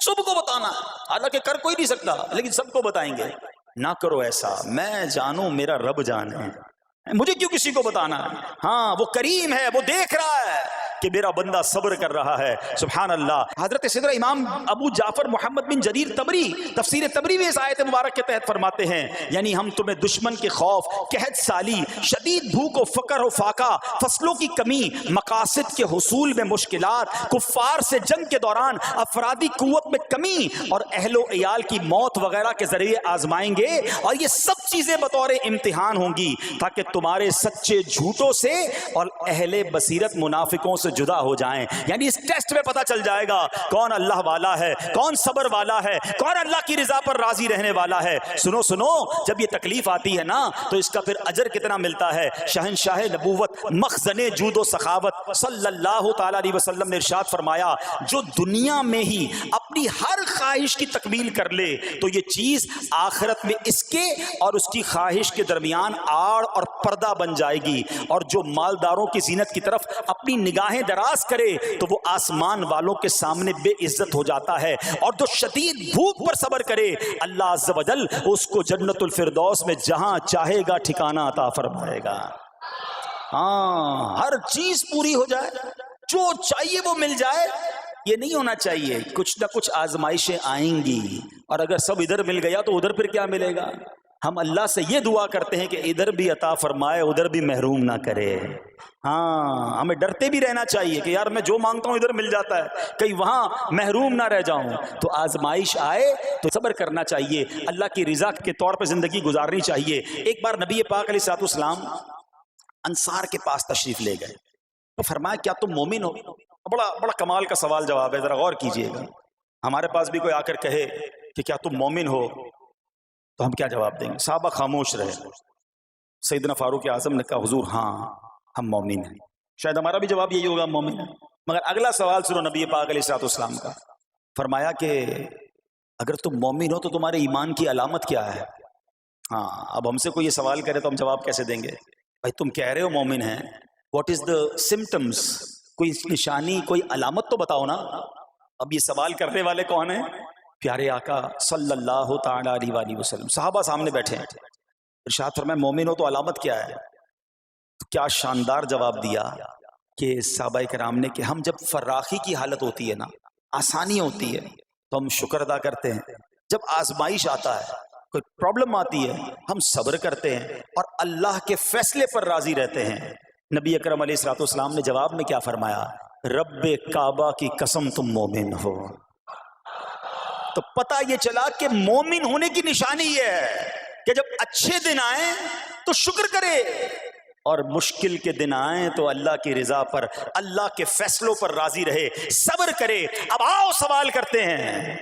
سب کو بتانا، حالانکہ کر کوئی نہیں سکتا لیکن سب کو بتائیں گے. نہ کرو ایسا، میں جانوں میرا رب جانے، مجھے کیوں کسی کو بتانا. ہاں وہ کریم ہے، وہ دیکھ رہا ہے کہ میرا بندہ صبر کر رہا ہے. سبحان اللہ. حضرت سیدنا امام ابو جعفر محمد بن جریر طبری تفسیر طبری میں اس آیت مبارک کے تحت فرماتے ہیں، یعنی ہم تمہیں دشمن کے خوف، قحط سالی، شدید بھوک و فقر و فاقہ، فصلوں کی کمی، مقاصد کے حصول میں مشکلات، کفار سے جنگ کے دوران افرادی قوت میں کمی اور اہل و عیال کی موت وغیرہ کے ذریعے آزمائیں گے. اور یہ سب چیزیں بطور امتحان ہوں گی تاکہ تمہارے سچے جھوٹوں سے اور اہل بصیرت منافقوں سے جدا ہو جائیں. یعنی اس ٹیسٹ میں پتا چل جائے گا کون اللہ والا ہے، کون صبر والا ہے، کون اللہ کی رضا پر راضی رہنے والا ہے. سنو سنو، جب یہ تکلیف آتی ہے نا تو اس کا پھر اجر کتنا ملتا ہے. شہنشاہ نبوت، مخزن جود و سخاوت صلی اللہ تعالی علیہ وسلم نے ارشاد فرمایا، جو دنیا میں ہی اپنی ہر خواہش کی تکمیل کر لے تو یہ چیز آخرت میں اس کے اور اس کی خواہش کے درمیان آڑ اور پردہ بن جائے گی. اور جو مالداروں کی زینت کی طرف اپنی نگاہیں دراز کرے تو وہ آسمان والوں کے سامنے بے عزت ہو جاتا ہے. اور جو شدید بھوک پر صبر کرے اللہ عز و جل اس کو جنت الفردوس میں جہاں چاہے گا ٹھکانہ عطا فرمائے گا. ہاں، ہر چیز پوری ہو جائے، جو چاہیے وہ مل جائے، یہ نہیں ہونا چاہیے. کچھ نہ کچھ آزمائشیں آئیں گی، اور اگر سب ادھر مل گیا تو ادھر پھر کیا ملے گا. ہم اللہ سے یہ دعا کرتے ہیں کہ ادھر بھی عطا فرمائے، ادھر بھی محروم نہ کرے. ہاں، ہمیں ڈرتے بھی رہنا چاہیے کہ یار میں جو مانگتا ہوں ادھر مل جاتا ہے، کہیں وہاں محروم نہ رہ جاؤں. تو آزمائش آئے تو صبر کرنا چاہیے، اللہ کی رضا کے طور پہ زندگی گزارنی چاہیے. ایک بار نبی پاک علیہ الصلوۃ والسلام انصار کے پاس تشریف لے گئے تو فرمایا کیا تم مومن ہو؟ بڑا کمال کا سوال جواب ہے، ذرا غور کیجئے گا. ہمارے پاس بھی کوئی آ کر کہے کہ کیا تم مومن ہو تو ہم کیا جواب دیں گے؟ صحابہ خاموش رہے. سیدنا فاروق اعظم نے کہا حضور ہاں ہم مومن ہیں. شاید ہمارا بھی جواب یہی ہوگا مومن ہیں. مگر اگلا سوال سنو نبی پاک علیہ الصلوۃ والسلام کا. فرمایا کہ اگر تم مومن ہو تو تمہارے ایمان کی علامت کیا ہے؟ ہاں اب ہم سے کوئی یہ سوال کرے تو ہم جواب کیسے دیں گے؟ بھائی تم کہہ رہے ہو مومن ہیں, واٹ از دا سمٹمز, کوئی نشانی کوئی علامت تو بتاؤ نا. اب یہ سوال کرنے والے کون ہیں؟ پیارے آقا صلی اللہ تعالی علیہ وآلہ وسلم. صحابہ سامنے بیٹھے ہیں. ارشاد فرمایا مومن ہو تو علامت کیا ہے؟ کیا شاندار جواب دیا کہ صحابہ کرام نے کہ ہم جب فراخی کی حالت ہوتی ہے نا, آسانی ہوتی ہے, تو ہم شکر ادا کرتے ہیں. جب آزمائش آتا ہے, کوئی پرابلم آتی ہے, ہم صبر کرتے ہیں اور اللہ کے فیصلے پر راضی رہتے ہیں. نبی اکرم علیہ الصلوۃ والسلام نے جواب میں کیا فرمایا؟ رب کعبہ کی قسم تم مومن ہو. تو پتہ یہ چلا کہ مومن ہونے کی نشانی یہ ہے کہ جب اچھے دن آئیں تو شکر کرے, اور مشکل کے دن آئیں تو اللہ کی رضا پر, اللہ کے فیصلوں پر راضی رہے, صبر کرے. اب آؤ سوال کرتے ہیں.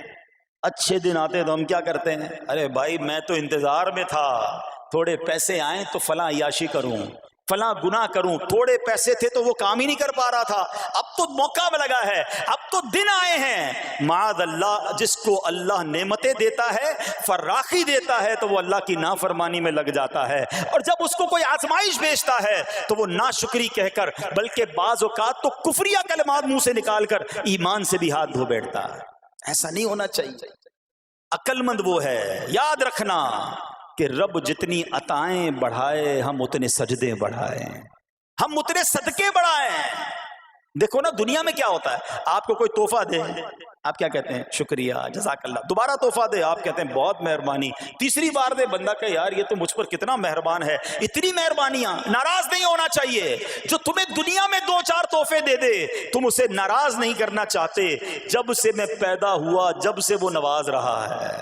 اچھے دن آتے تو ہم کیا کرتے ہیں؟ ارے بھائی میں تو انتظار میں تھا, تھوڑے پیسے آئیں تو فلاں عیاشی کروں, فلاں گناہ کروں. تھوڑے پیسے تھے تو وہ کام ہی نہیں کر پا رہا تھا, اب تو موقع لگا ہے, اب تو دن آئے ہیں. معاذ اللہ, جس کو اللہ نعمتیں دیتا ہے, فراخی دیتا ہے, تو وہ اللہ کی نافرمانی میں لگ جاتا ہے. اور جب اس کو کوئی آزمائش بھیجتا ہے تو وہ ناشکری کہہ کر, بلکہ بعض اوقات تو کفریہ کلمات منہ سے نکال کر ایمان سے بھی ہاتھ دھو بیٹھتا ہے. ایسا نہیں ہونا چاہیے. عقل مند وہ ہے, یاد رکھنا کہ رب جتنی عطائیں بڑھائے ہم اتنے سجدے بڑھائیں, ہم اتنے صدقے بڑھائیں. دیکھو نا دنیا میں کیا ہوتا ہے, آپ کو کوئی تحفہ دے, آپ کیا کہتے ہیں؟ شکریہ, جزاک اللہ. دوبارہ تحفہ دے, آپ کہتے ہیں بہت مہربانی. تیسری بار دے, بندہ کہ یار یہ تو مجھ پر کتنا مہربان ہے. اتنی مہربانیاں. ناراض نہیں ہونا چاہیے. جو تمہیں دنیا میں 2-4 تحفے دے دے, تم اسے ناراض نہیں کرنا چاہتے. جب سے میں پیدا ہوا, جب سے وہ نواز رہا ہے,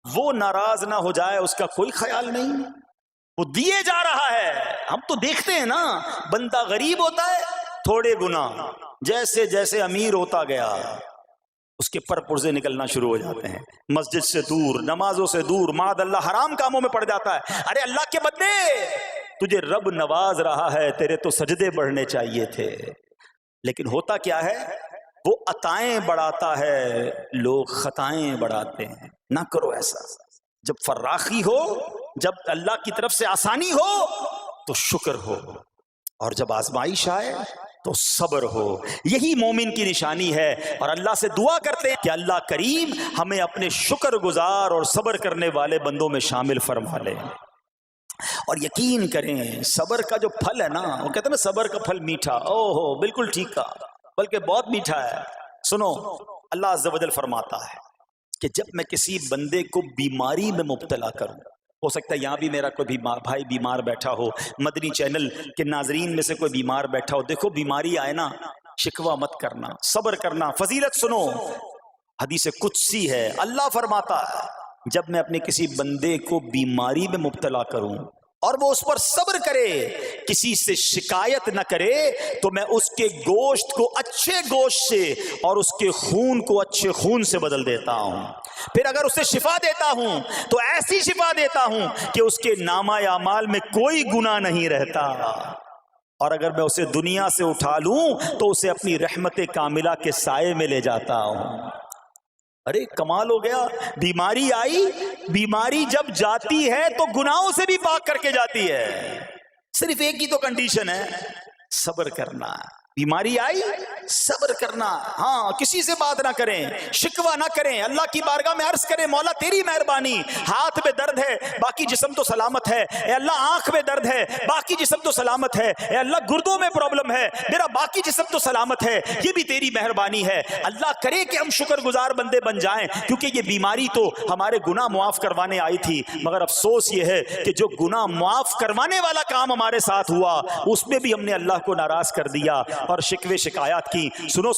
وہ ناراض نہ ہو جائے اس کا کوئی خیال نہیں. وہ دیے جا رہا ہے. ہم تو دیکھتے ہیں نا, بندہ غریب ہوتا ہے, تھوڑے گناہ, جیسے جیسے امیر ہوتا گیا اس کے پر پرزے نکلنا شروع ہو جاتے ہیں, مسجد سے دور, نمازوں سے دور, معاذ اللہ حرام کاموں میں پڑ جاتا ہے. ارے اللہ کے بندے, تجھے رب نواز رہا ہے, تیرے تو سجدے بڑھنے چاہیے تھے. لیکن ہوتا کیا ہے, وہ عطائیں بڑھاتا ہے, لوگ خطائیں بڑھاتے ہیں. نہ کرو ایسا. جب فراخی ہو, جب اللہ کی طرف سے آسانی ہو تو شکر ہو, اور جب آزمائش آئے تو صبر ہو. یہی مومن کی نشانی ہے. اور اللہ سے دعا کرتے ہیں کہ اللہ کریم ہمیں اپنے شکر گزار اور صبر کرنے والے بندوں میں شامل فرما لے. اور یقین کریں صبر کا جو پھل ہے نا, وہ کہتے ہیں نا صبر کا پھل میٹھا. او ہو, بالکل ٹھیک کہا, بلکہ بہت میٹھا ہے. سنو, اللہ عز و جل فرماتا ہے کہ جب میں کسی بندے کو بیماری میں مبتلا کروں, ہو سکتا ہے یہاں بھی میرا کوئی بھائی بیمار بیٹھا ہو, مدنی چینل کے ناظرین میں سے کوئی بیمار بیٹھا ہو. دیکھو بیماری آئے نا, شکوہ مت کرنا, صبر کرنا. فضیلت سنو, حدیث قدسی ہے, اللہ فرماتا ہے جب میں اپنے کسی بندے کو بیماری میں مبتلا کروں اور وہ اس پر صبر کرے, کسی سے شکایت نہ کرے, تو میں اس کے گوشت کو اچھے گوشت سے اور اس کے خون کو اچھے خون سے بدل دیتا ہوں. پھر اگر اسے شفا دیتا ہوں تو ایسی شفا دیتا ہوں کہ اس کے نامہ اعمال میں کوئی گناہ نہیں رہتا. اور اگر میں اسے دنیا سے اٹھا لوں تو اسے اپنی رحمت کاملہ کے سائے میں لے جاتا ہوں. ارے کمال ہو گیا. بیماری آئی, بیماری جب جاتی ہے تو گناہوں سے بھی پاک کر کے جاتی ہے. صرف ایک ہی تو کنڈیشن ہے, صبر کرنا. بیماری آئی, صبر کرنا. ہاں, کسی سے بات نہ کریں, شکوہ نہ کریں, اللہ کی بارگاہ میں عرض کریں مولا تیری مہربانی, ہاتھ میں درد ہے باقی جسم تو سلامت ہے, اے اللہ آنکھ میں درد ہے باقی جسم تو سلامت ہے, اے اللہ گردوں میں پرابلم ہے میرا باقی جسم تو سلامت ہے, یہ بھی تیری مہربانی ہے. اللہ کرے کہ ہم شکر گزار بندے بن جائیں, کیونکہ یہ بیماری تو ہمارے گناہ معاف کروانے آئی تھی. مگر افسوس یہ ہے کہ جو گناہ معاف کروانے والا کام ہمارے ساتھ ہوا اس میں بھی ہم نے اللہ کو ناراض کر دیا اور شکوے شکایات کی. سنو,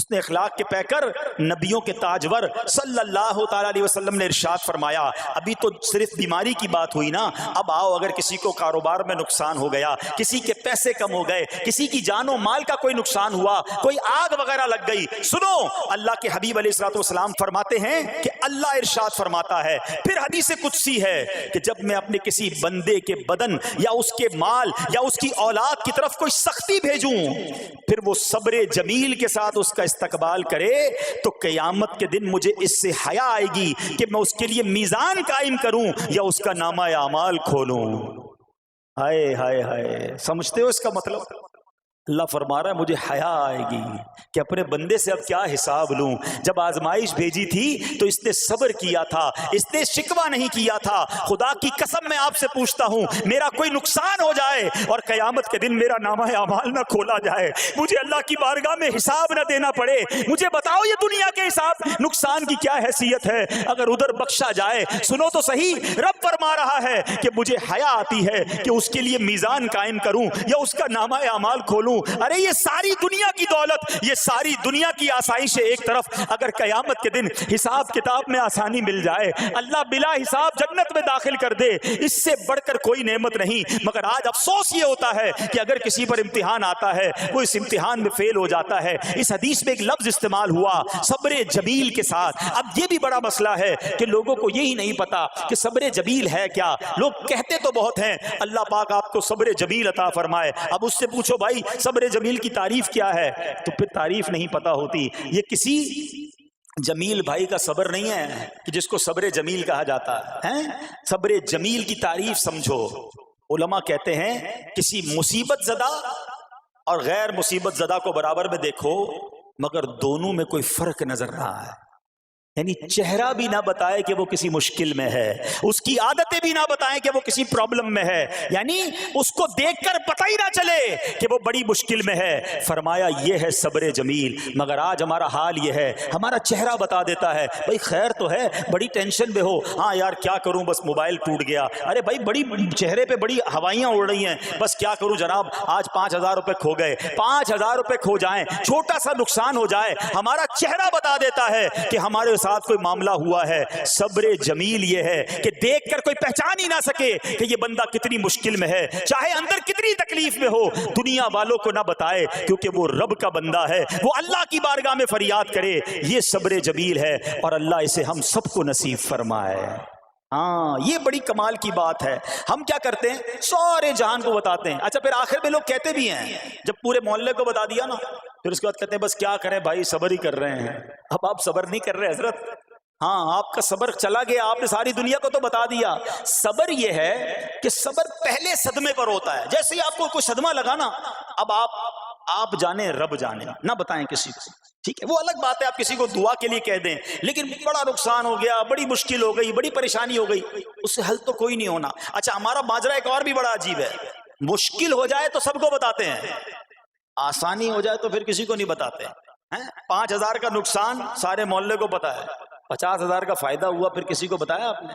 حسن اخلاق کے پیکر نبیوں کے تاجور صلی اللہ تعالی علیہ وسلم نے ارشاد فرمایا، ابھی تو صرف بیماری کی بات ہوئی نا، اب آؤ اگر کسی کو کاروبار میں نقصان ہو گیا، کسی کے پیسے کم ہو گئے، کسی کی جان و مال کا کوئی نقصان ہوا، کوئی آگ وغیرہ لگ گئی، سنو اللہ کے حبیب علیہ الصلوۃ والسلام فرماتے ہیں کہ اللہ ارشاد فرماتا ہے، پھر حدیث قدسی ہے کہ جب میں اپنے کسی بندے کے بدن یا اس کے مال یا اس کی اولاد کی طرف کوئی سختی بھیجوں، پھر وہ صبر جمیل کے ساتھ اس کا استقبال کرے، تو قیامت کے دن مجھے اس سے حیا آئے گی کہ میں اس کے لیے میزان قائم کروں یا اس کا نامہ اعمال کھولوں۔ ہائے ہائے ہائے، سمجھتے ہو اس کا مطلب؟ اللہ فرما رہا ہے مجھے حیا آئے گی کہ اپنے بندے سے اب کیا حساب لوں۔ جب آزمائش بھیجی تھی تو اس نے صبر کیا تھا، اس نے شکوہ نہیں کیا تھا۔ خدا کی قسم میں آپ سے پوچھتا ہوں، میرا کوئی نقصان ہو جائے اور قیامت کے دن میرا نامہ اعمال نہ کھولا جائے، مجھے اللہ کی بارگاہ میں حساب نہ دینا پڑے، مجھے بتاؤ یہ دنیا کے حساب نقصان کی کیا حیثیت ہے اگر ادھر بخشا جائے؟ سنو تو صحیح، رب فرما رہا ہے کہ مجھے حیا آتی ہے کہ اس کے لیے میزان قائم کروں یا اس کا نامہ اعمال کھولوں۔ ارے یہ ساری دنیا کی دولت، یہ ساری دنیا کی آسائش ایک طرف، اگر قیامت کے دن حساب کتاب میں آسانی مل جائے، اللہ بلا حساب جنت میں داخل کر دے، اس سے بڑھ کر کوئی نعمت نہیں۔ مگر آج افسوس یہ ہوتا ہے کہ اگر کسی پر امتحان آتا ہے، وہ اس امتحان میں فیل ہو جاتا ہے۔ اس حدیث میں ایک لفظ استعمال ہوا صبر جمیل کے ساتھ۔ اب یہ بھی بڑا مسئلہ ہے کہ لوگوں کو یہی نہیں پتا کہ صبر جمیل ہے کیا۔ لوگ کہتے تو بہت ہیں اللہ پاک آپ کو صبر جمیل عطا فرمائے، اب اس سے پوچھو بھائی صبر جمیل کی تعریف کیا ہے، تو پھر تعریف نہیں پتا ہوتی۔ یہ کسی جمیل بھائی کا صبر نہیں ہے کہ جس کو صبر جمیل کہا جاتا ہے۔ صبر جمیل کی تعریف سمجھو۔ علماء کہتے ہیں کسی مصیبت زدہ اور غیر مصیبت زدہ کو برابر میں دیکھو، مگر دونوں میں کوئی فرق نظر نہ آئے، یعنی چہرہ بھی نہ بتائے کہ وہ کسی مشکل میں ہے، اس کی عادتیں بھی نہ بتائیں کہ وہ کسی پرابلم میں ہے، یعنی اس کو دیکھ کر پتہ ہی نہ چلے کہ وہ بڑی مشکل میں ہے۔ فرمایا یہ ہے صبر جمیل۔ مگر آج ہمارا حال یہ ہے، ہمارا چہرہ بتا دیتا ہے بھائی خیر تو ہے، بڑی ٹینشن میں ہو، ہاں یار کیا کروں بس موبائل ٹوٹ گیا، ارے بھائی بڑی چہرے پہ بڑی ہوائیاں اڑ رہی ہیں، بس کیا کروں جناب آج 5,000 روپے کھو گئے۔ 5,000 روپے کھو جائیں، چھوٹا سا نقصان ہو جائے، ہمارا چہرہ بتا دیتا ہے کہ ہمارے ساتھ کوئی معاملہ ہوا ہے۔ صبر جمیل یہ ہے کہ دیکھ کر کوئی پہچان ہی نہ سکے کہ یہ بندہ کتنی مشکل میں ہے، چاہے اندر کتنی تکلیف میں ہو، دنیا والوں کو نہ بتائے کیونکہ وہ رب کا بندہ ہے، وہ اللہ کی بارگاہ میں فریاد کرے۔ یہ صبر جمیل ہے اور اللہ اسے ہم سب کو نصیب فرمائے۔ ہاں یہ بڑی کمال کی بات ہے۔ ہم کیا کرتے ہیں سارے جہان کو بتاتے ہیں، اچھا پھر آخر میں لوگ کہتے بھی ہیں جب پورے محلے کو بتا دیا نا، پھر اس کے بعد کہتے ہیں بس کیا کریں بھائی صبر ہی کر رہے ہیں۔ اب آپ صبر نہیں کر رہے حضرت، ہاں آپ کا صبر چلا گیا، آپ نے ساری دنیا کو تو بتا دیا۔ صبر یہ ہے کہ صبر پہلے صدمے پر ہوتا ہے، جیسے ہی آپ کو کوئی صدمہ لگا نا، اب آپ جانے رب جانے، نہ بتائیں کسی کو، ٹھیک ہے؟ وہ الگ بات ہے آپ کسی کو دعا کے لیے کہہ دیں، لیکن بڑا نقصان ہو گیا، بڑی مشکل ہو گئی، بڑی پریشانی ہو گئی، اس سے حل تو کوئی نہیں ہونا۔ اچھا ہمارا ماجرا ایک اور بھی بڑا عجیب ہے، مشکل ہو جائے تو سب کو بتاتے ہیں، آسانی ہو جائے تو پھر کسی کو نہیں بتاتے ہیں۔ 5,000 کا نقصان سارے محلے کو پتا ہے، 50,000 کا فائدہ ہوا پھر کسی کو بتایا آپ نے؟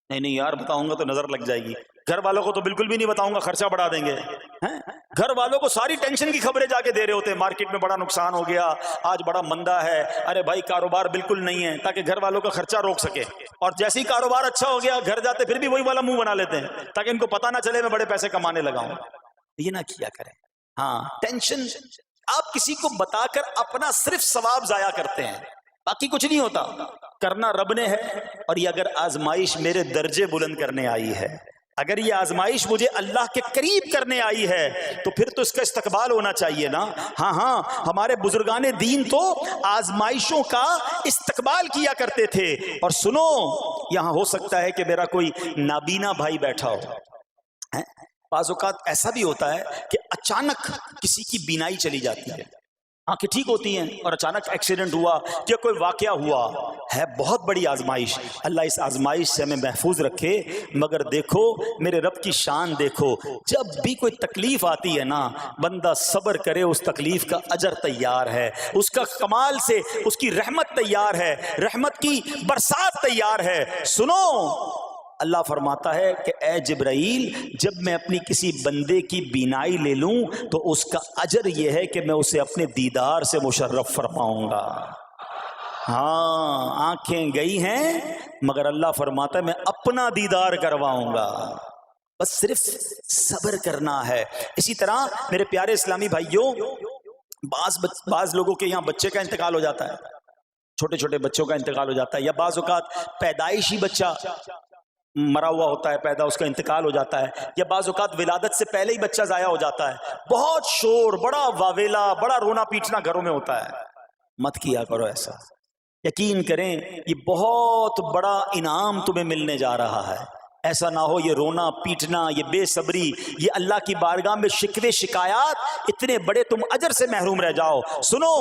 نہیں یار بتاؤں گا تو نظر لگ جائے گی، گھر والوں کو تو بالکل بھی نہیں بتاؤں گا، خرچہ بڑھا دیں گے۔ گھر والوں کو ساری ٹینشن کی خبریں جا کے دے رہے ہوتے ہیں، مارکیٹ میں بڑا نقصان ہو گیا، آج بڑا مندہ ہے، ارے بھائی کاروبار بالکل نہیں ہے، تاکہ گھر والوں کا خرچہ روک سکے۔ اور جیسے ہی کاروبار اچھا ہو گیا گھر جاتے پھر بھی وہی والا منہ بنا لیتے ہیں تاکہ ان کو پتہ نہ چلے میں بڑے پیسے کمانے لگا ہوں۔ یہ نہ کیا کریں۔ ہاں ٹینشن آپ کسی کو بتا کر اپنا صرف ثواب ضائع کرتے ہیں، باقی کچھ نہیں ہوتا، کرنا رب نے ہے۔ اور یہ اگر آزمائش میرے درجے بلند کرنے آئی ہے، اگر یہ آزمائش مجھے اللہ کے قریب کرنے آئی ہے تو پھر تو اس کا استقبال ہونا چاہیے نا۔ ہاں ہمارے بزرگان دین تو آزمائشوں کا استقبال کیا کرتے تھے۔ اور سنو یہاں ہو سکتا ہے کہ میرا کوئی نابینا بھائی بیٹھا ہو، بعض اوقات ایسا بھی ہوتا ہے کہ اچانک کسی کی بینائی چلی جاتی ہے، آنکھیں ٹھیک ہوتی ہیں اور اچانک ایکسیڈنٹ ہوا یا کوئی واقعہ ہوا ہے، بہت بڑی آزمائش۔ اللہ اس آزمائش سے ہمیں محفوظ رکھے۔ مگر دیکھو میرے رب کی شان دیکھو، جب بھی کوئی تکلیف آتی ہے نا بندہ صبر کرے، اس تکلیف کا اجر تیار ہے، اس کا کمال سے اس کی رحمت تیار ہے، رحمت کی برسات تیار ہے۔ سنو اللہ فرماتا ہے کہ اے جبرائیل جب میں اپنی کسی بندے کی بینائی لے لوں تو اس کا اجر یہ ہے کہ میں اسے اپنے دیدار سے مشرف فرماؤں گا. ہاں آنکھیں گئی ہیں مگر اللہ فرماتا ہے میں اپنا دیدار کرواؤں گا. بس صرف صبر کرنا ہے. اسی طرح میرے پیارے اسلامی بھائیوں، بعض لوگوں کے یہاں بچے کا انتقال ہو جاتا ہے، چھوٹے چھوٹے بچوں کا انتقال ہو جاتا ہے، یا بعض اوقات پیدائشی بچہ مرا ہوا ہوتا ہے، پیدا اس کا انتقال ہو جاتا ہے، یا بعض اوقات ولادت سے پہلے ہی بچہ ضائع ہو جاتا ہے. بہت شور، بڑا واویلا، بڑا رونا پیٹنا گھروں میں ہوتا ہے. مت کیا کرو ایسا. یقین کریں یہ بہت بڑا انعام تمہیں ملنے جا رہا ہے. ایسا نہ ہو یہ رونا پیٹنا، یہ بے صبری، یہ اللہ کی بارگاہ میں شکوے شکایات، اتنے بڑے تم اجر سے محروم رہ جاؤ. سنو،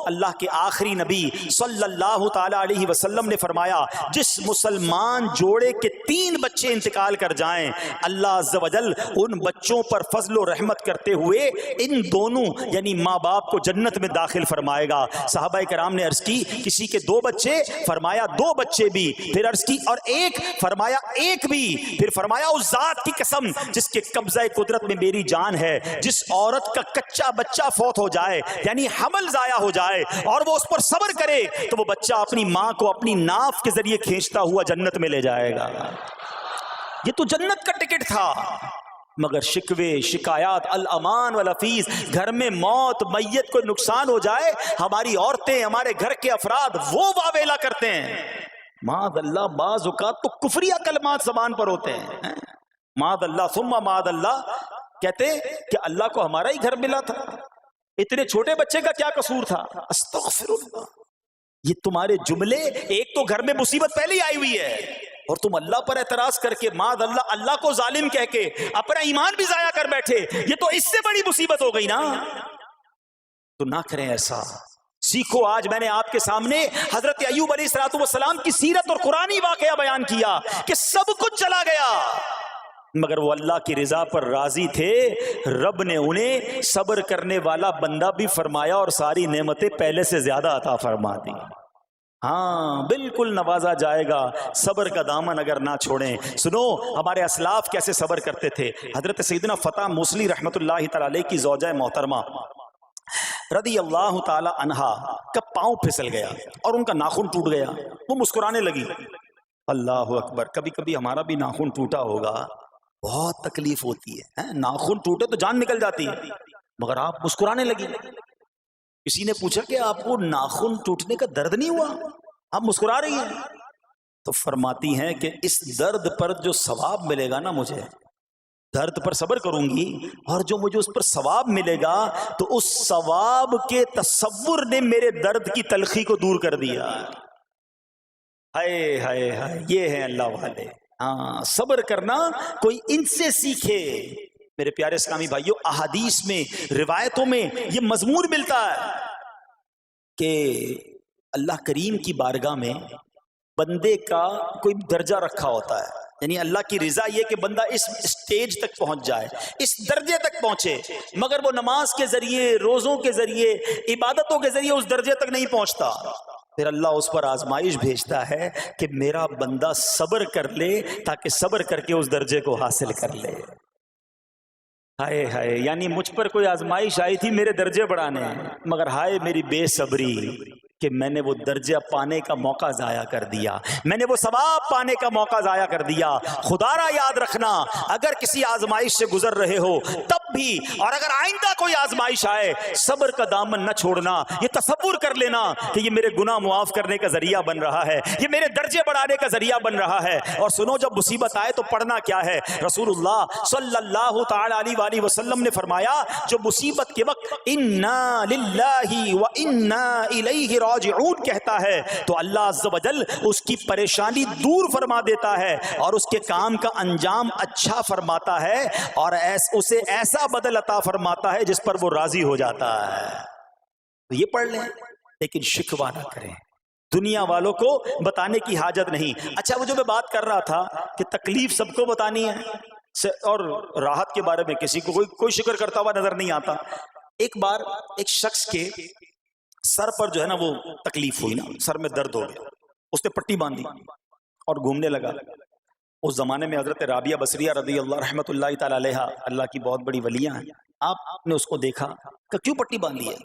اللہ کے آخری نبی صلی اللہ تعالی علیہ وسلم نے فرمایا جس مسلمان جوڑے کے 3 بچے انتقال کر جائیں اللہ عز و جل ان بچوں پر فضل و رحمت کرتے ہوئے ان دونوں یعنی ماں باپ کو جنت میں داخل فرمائے گا. صحابہ کرام نے عرض کی کسی کے 2 بچے، فرمایا 2 بچے بھی، پھر عرض کی اور 1، فرمایا 1 بھی، پھر فرمایا اس ذات کی قسم جس کے قبضہ قدرت میں میری جان ہے، جس عورت کا کچا بچہ فوت ہو جائے یعنی حمل ضائع ہو جائے اور وہ اس پر صبر کرے تو وہ بچہ اپنی ماں کو اپنی ناف کے ذریعے کھینچتا ہوا جنت میں لے جائے گا. یہ تو جنت کا ٹکٹ تھا. مگر شکوے شکایات، الامان والافیز، گھر میں موت میت کو نقصان ہو جائے، ہماری عورتیں، ہمارے گھر کے افراد وہ واویلا کرتے ہیں. معاذ اللہ، بعض اوقات تو کفریہ کلمات زبان پر ہوتے ہیں. معاذ اللہ ثم معاذ اللہ، کہتے کہ اللہ کو ہمارا ہی گھر ملا تھا، اتنے چھوٹے بچے کا کیا قصور تھا. استغفر اللہ. یہ تمہارے جملے، ایک تو گھر میں مصیبت پہلے ہی آئی ہوئی ہے اور تم اللہ پر اعتراض کر کے معاذ اللہ اللہ کو ظالم کہہ کے اپنا ایمان بھی ضائع کر بیٹھے. یہ تو اس سے بڑی مصیبت ہو گئی نا. تو نہ کریں ایسا. سیکھو. آج میں نے آپ کے سامنے حضرت ایوب علیہ السلام کی سیرت اور قرآنی واقعہ بیان کیا کہ سب کچھ چلا گیا مگر وہ اللہ کی رضا پر راضی تھے. رب نے انہیں صبر کرنے والا بندہ بھی فرمایا اور ساری نعمتیں پہلے سے زیادہ عطا فرما دی. ہاں بالکل نوازا جائے گا. صبر کا دامن اگر نہ چھوڑیں. سنو ہمارے اسلاف کیسے صبر کرتے تھے. حضرت سیدنا فتح موصلی رحمت اللہ تعالی علیہ کی زوجہ محترمہ رضی اللہ تعالی عنہا کا پاؤں پھسل گیا اور ان کا ناخن ٹوٹ گیا. وہ مسکرانے لگی. اللہ اکبر. کبھی کبھی ہمارا بھی ناخن ٹوٹا ہوگا، بہت تکلیف ہوتی ہے. ناخن ٹوٹے تو جان نکل جاتی ہے مگر آپ مسکرانے لگی. کسی نے پوچھا کہ آپ کو ناخن ٹوٹنے کا درد نہیں ہوا، آپ مسکرا رہی ہیں؟ تو فرماتی ہیں کہ اس درد پر جو ثواب ملے گا نا، مجھے درد پر صبر کروں گی اور جو مجھے اس پر ثواب ملے گا تو اس ثواب کے تصور نے میرے درد کی تلخی کو دور کر دیا. ہائے ہائے ہائے، یہ ہے اللہ والے. ہاں صبر کرنا کوئی ان سے سیکھے. میرے پیارے اسلامی بھائیوں، احادیث میں، روایتوں میں یہ مضمون ملتا ہے کہ اللہ کریم کی بارگاہ میں بندے کا کوئی درجہ رکھا ہوتا ہے. یعنی اللہ کی رضا یہ کہ بندہ اس سٹیج تک پہنچ جائے، اس درجے تک پہنچے، مگر وہ نماز کے ذریعے، روزوں کے ذریعے، عبادتوں کے ذریعے اس درجے تک نہیں پہنچتا. پھر اللہ اس پر آزمائش بھیجتا ہے کہ میرا بندہ صبر کر لے تاکہ صبر کر کے اس درجے کو حاصل کر لے. ہائے ہائے، یعنی مجھ پر کوئی آزمائش آئی تھی میرے درجے بڑھانے، مگر ہائے میری بے صبری کہ میں نے وہ درجہ پانے کا موقع ضائع کر دیا، میں نے وہ ثواب پانے کا موقع ضائع کر دیا. خدا را یاد رکھنا، اگر کسی آزمائش سے گزر رہے ہو تب بھی، اور اگر آئندہ کوئی آزمائش آئے، صبر کا دامن نہ چھوڑنا. یہ تصور کر لینا کہ یہ میرے گناہ معاف کرنے کا ذریعہ بن رہا ہے، یہ میرے درجے بڑھانے کا ذریعہ بن رہا ہے. اور سنو، جب مصیبت آئے تو پڑھنا کیا ہے. رسول اللہ صلی اللہ تعالی علیہ وسلم نے فرمایا جو مصیبت کے وقت انا للہ و انا الیہ راجعون کہتا ہے تو اللہ عز و جل اس کی پریشانی دور فرما دیتا ہے اور اس کے کام کا انجام اچھا فرماتا ہے اور اسے ایسا بدل عطا فرماتا ہے جس پر وہ راضی ہو جاتا ہے. تو یہ پڑھ لیں لیکن شکوہ نہ کریں. دنیا والوں کو بتانے کی حاجت نہیں. اچھا، وہ جو میں بات کر رہا تھا کہ تکلیف سب کو بتانی ہے اور راحت کے بارے میں کسی کو کوئی شکر کرتا ہوا نظر نہیں آتا. ایک بار ایک شخص کے سر پر جو ہے نا وہ تکلیف ہوئی نا، سر میں درد ہو گیا. اس نے پٹی باندھی اور گھومنے لگا. اس زمانے میں حضرت رابعہ بصریہ رضی اللہ رحمۃ اللہ تعالی علیہا اللہ کی بہت بڑی ولیاں ہیں. آپ نے اس کو دیکھا کہ کیوں پٹی باندھی ہے؟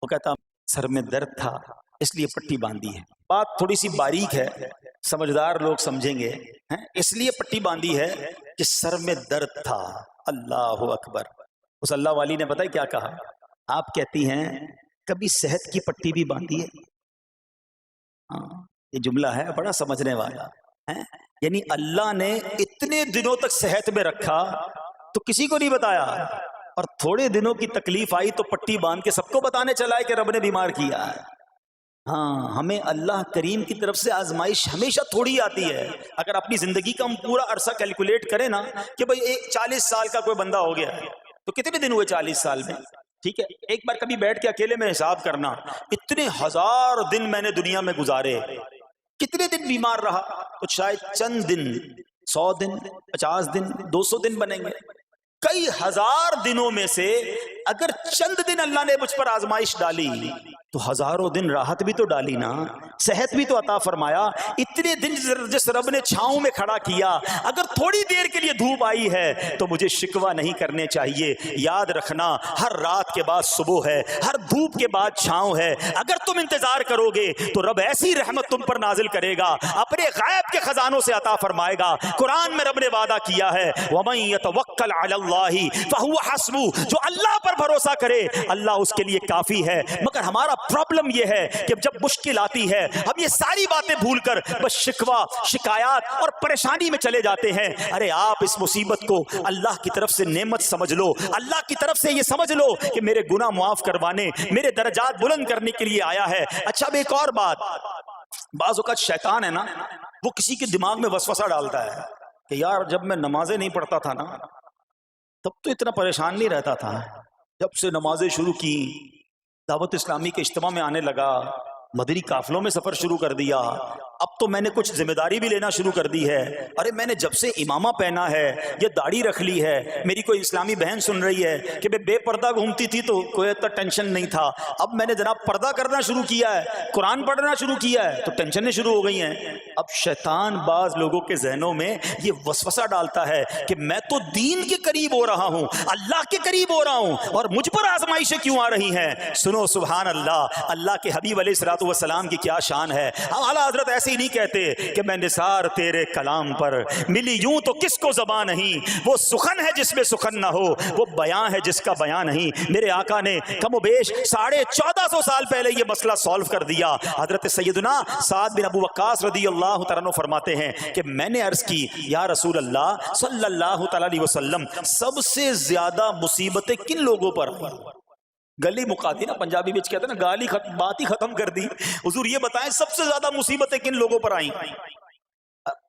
وہ کہتا سر میں درد تھا اس لیے پٹی باندھی ہے. بات تھوڑی سی باریک ہے، سمجھدار لوگ سمجھیں گے. اس لیے پٹی باندھی ہے کہ سر میں درد تھا. اللہ اکبر. اس اللہ والی نے پتہ ہے کیا کہا؟ آپ کہتی ہیں کبھی صحت کی پٹی بھی باندھی ہے؟ یہ جملہ ہے بڑا سمجھنے والا ہے. یعنی اللہ نے اتنے دنوں تک صحت میں رکھا تو کسی کو نہیں بتایا، اور تھوڑے دنوں کی تکلیف آئی تو پٹی باندھ کے سب کو بتانے چلا ہے کہ رب نے بیمار کیا ہے. ہاں، ہمیں اللہ کریم کی طرف سے آزمائش ہمیشہ تھوڑی آتی ہے. اگر اپنی زندگی کا ہم پورا عرصہ کیلکولیٹ کریں نا کہ بھئی 40 سال کا کوئی بندہ ہو گیا تو کتنے دن ہوئے 40 سال میں؟ ٹھیک ہے، ایک بار کبھی بیٹھ کے اکیلے میں حساب کرنا، اتنے ہزار دن میں نے دنیا میں گزارے، کتنے دن بیمار رہا؟ تو شاید چند دن، 100 دن، 50 دن، 200 دن بنیں گے. کئی ہزار دنوں میں سے اگر چند دن اللہ نے مجھ پر آزمائش ڈالی تو ہزاروں دن راحت بھی تو ڈالی نا، صحت بھی تو عطا فرمایا. اتنے دن جس رب نے چھاؤں میں کھڑا کیا، اگر تھوڑی دیر کے لیے دھوپ آئی ہے تو مجھے شکوہ نہیں کرنے چاہیے. یاد رکھنا ہر رات کے بعد صبح ہے، ہر دھوپ کے بعد چھاؤں ہے. اگر تم انتظار کرو گے تو رب ایسی رحمت تم پر نازل کرے گا، اپنے غیب کے خزانوں سے عطا فرمائے گا. قرآن میں رب نے وعدہ کیا ہے وَمَن يَتَوَكَّلْ عَلَى اللَّهِ فَهُوَ حَسْبُهُ، جو اللہ پر بھروسہ کرے اللہ اس کے لیے کافی ہے. مگر ہمارا پرابلم یہ ہے کہ جب مشکل آتی ہے ہم یہ ساری باتیں بھول کر بس شکوہ، شکایات اور پریشانی میں چلے جاتے ہیں. ارے آپ اس مصیبت کو اللہ کی طرف سے نعمت سمجھ لو، اللہ کی طرف سے یہ سمجھ لو کہ میرے گناہ معاف کروانے، میرے درجات بلند کرنے کے لیے آیا ہے. اچھا اب ایک اور بات، بعض اوقات شیطان ہے نا، وہ کسی کے دماغ میں وسوسہ ڈالتا ہے کہ یار جب میں نمازیں نہیں پڑھتا تھا نا تب تو اتنا پریشان نہیں رہتا تھا، جب سے نمازیں شروع کی، دعوت اسلامی کے اجتماع میں آنے لگا، مدنی قافلوں میں سفر شروع کر دیا، اب تو میں نے کچھ ذمہ داری بھی لینا شروع کر دی ہے. ارے میں نے جب سے امامہ پہنا ہے، یہ داڑھی رکھ لی ہے، میری کوئی اسلامی بہن سن رہی ہے کہ بے پردہ گھومتی تھی تو کوئی اتنا ٹینشن نہیں تھا، اب میں نے جناب پردہ کرنا شروع کیا ہے، قرآن پڑھنا شروع کیا ہے تو ٹینشنیں شروع ہو گئی ہیں. اب شیطان بعض لوگوں کے ذہنوں میں یہ وسوسہ ڈالتا ہے کہ میں تو دین کے قریب ہو رہا ہوں، اللہ کے قریب ہو رہا ہوں، اور مجھ پر آزمائشیں کیوں آ رہی ہیں؟ سنو سبحان اللہ، اللہ کے حبیب علیہ الصلوۃ والسلام کی کیا شان ہے. اعلیٰ حضرت ایسے ہی نہیں کہتے کہ میں نثار تیرے کلام پر، ملی یوں تو کس کو زبان نہیں، وہ سخن ہے جس میں سخن نہ ہو، وہ بیان ہے جس کا بیان نہیں. میرے آقا نے کم و بیش 1450 سال پہلے یہ مسئلہ سالو کر دیا. حضرت سیدنا سعد بن ابو وقاص رضی اللہ تعالیٰ عنہ فرماتے ہیں کہ میں نے عرض کی یا رسول اللہ صلی اللہ تعالیٰ علیہ وسلم، سب سے زیادہ مصیبتیں کن لوگوں پر آئیں؟ گلی مقاتی نا، پنجابی بچ کہتے ہیں نا گالی بات ہی ختم کر دی. حضور یہ بتائیں سب سے زیادہ مصیبتیں کن لوگوں پر آئیں؟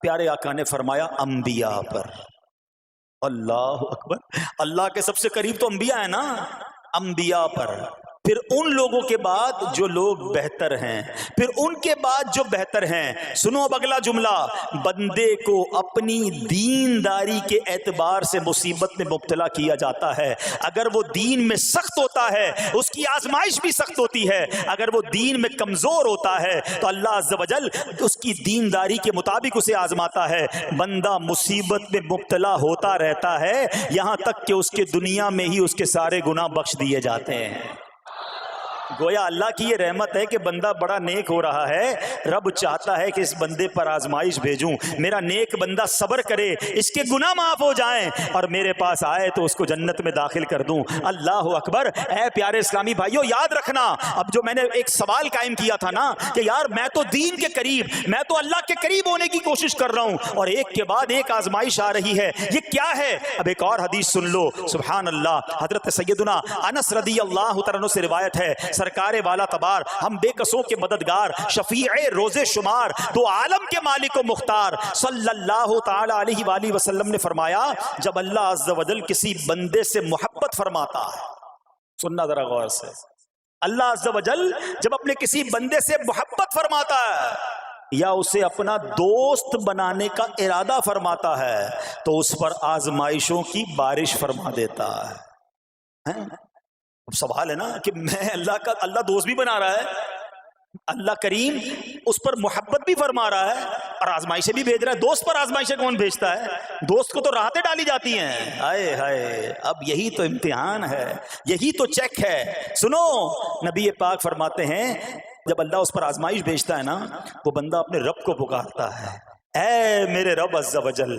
پیارے آقا نے فرمایا انبیاء پر. اللہ اکبر، اللہ کے سب سے قریب تو انبیاء ہیں نا، انبیاء پر، پھر ان لوگوں کے بعد جو لوگ بہتر ہیں، پھر ان کے بعد جو بہتر ہیں. سنو اب اگلا جملہ، بندے کو اپنی دینداری کے اعتبار سے مصیبت میں مبتلا کیا جاتا ہے. اگر وہ دین میں سخت ہوتا ہے اس کی آزمائش بھی سخت ہوتی ہے، اگر وہ دین میں کمزور ہوتا ہے تو اللہ عز و جل اس کی دینداری کے مطابق اسے آزماتا ہے. بندہ مصیبت میں مبتلا ہوتا رہتا ہے یہاں تک کہ اس کے دنیا میں ہی اس کے سارے گناہ بخش دیے جاتے ہیں. گویا اللہ کی یہ رحمت ہے کہ بندہ بڑا نیک ہو رہا ہے، رب چاہتا ہے کہ اس بندے پر آزمائش بھیجوں، میرا نیک بندہ صبر کرے، اس کے گناہ معاف ہو جائیں اور میرے پاس آئے تو اس کو جنت میں داخل کر دوں. اللہ اکبر. اے پیارے اسلامی بھائیو یاد رکھنا، اب جو میں نے ایک سوال قائم کیا تھا نا کہ یار میں تو دین کے قریب، میں تو اللہ کے قریب ہونے کی کوشش کر رہا ہوں اور ایک کے بعد ایک آزمائش آ رہی ہے، یہ کیا ہے؟ اب ایک اور حدیث سن لو. سبحان اللہ. حضرت سیدنا انس رضی اللہ تعالیٰ عنہ سے روایت ہے، سرکار والا تبار، ہم بے کسوں کے مددگار، شفیع روز شمار، دو عالم کے مالک و مختار صلی اللہ تعالی علیہ وآلہ وسلم نے فرمایا جب اللہ عز و جل کسی بندے سے محبت فرماتا ہے، سننا ذرا غور سے، اللہ عز و جل جب اپنے کسی بندے سے محبت فرماتا ہے یا اسے اپنا دوست بنانے کا ارادہ فرماتا ہے تو اس پر آزمائشوں کی بارش فرما دیتا ہے. اب سوال ہے نا کہ میں اللہ دوست بھی بنا رہا ہے، اللہ کریم اس پر محبت بھی فرما رہا ہے، اور آزمائشیں بھی بھیج رہا ہے. دوست پر آزمائشیں کون بھیجتا ہے؟ دوست کو تو راحتیں ڈالی جاتی ہیں. ہائے ہائے، اب یہی تو امتحان ہے، یہی تو چیک ہے. سنو، نبی پاک فرماتے ہیں جب اللہ اس پر آزمائش بھیجتا ہے نا، وہ بندہ اپنے رب کو پکارتا ہے، اے میرے رب عز و جل.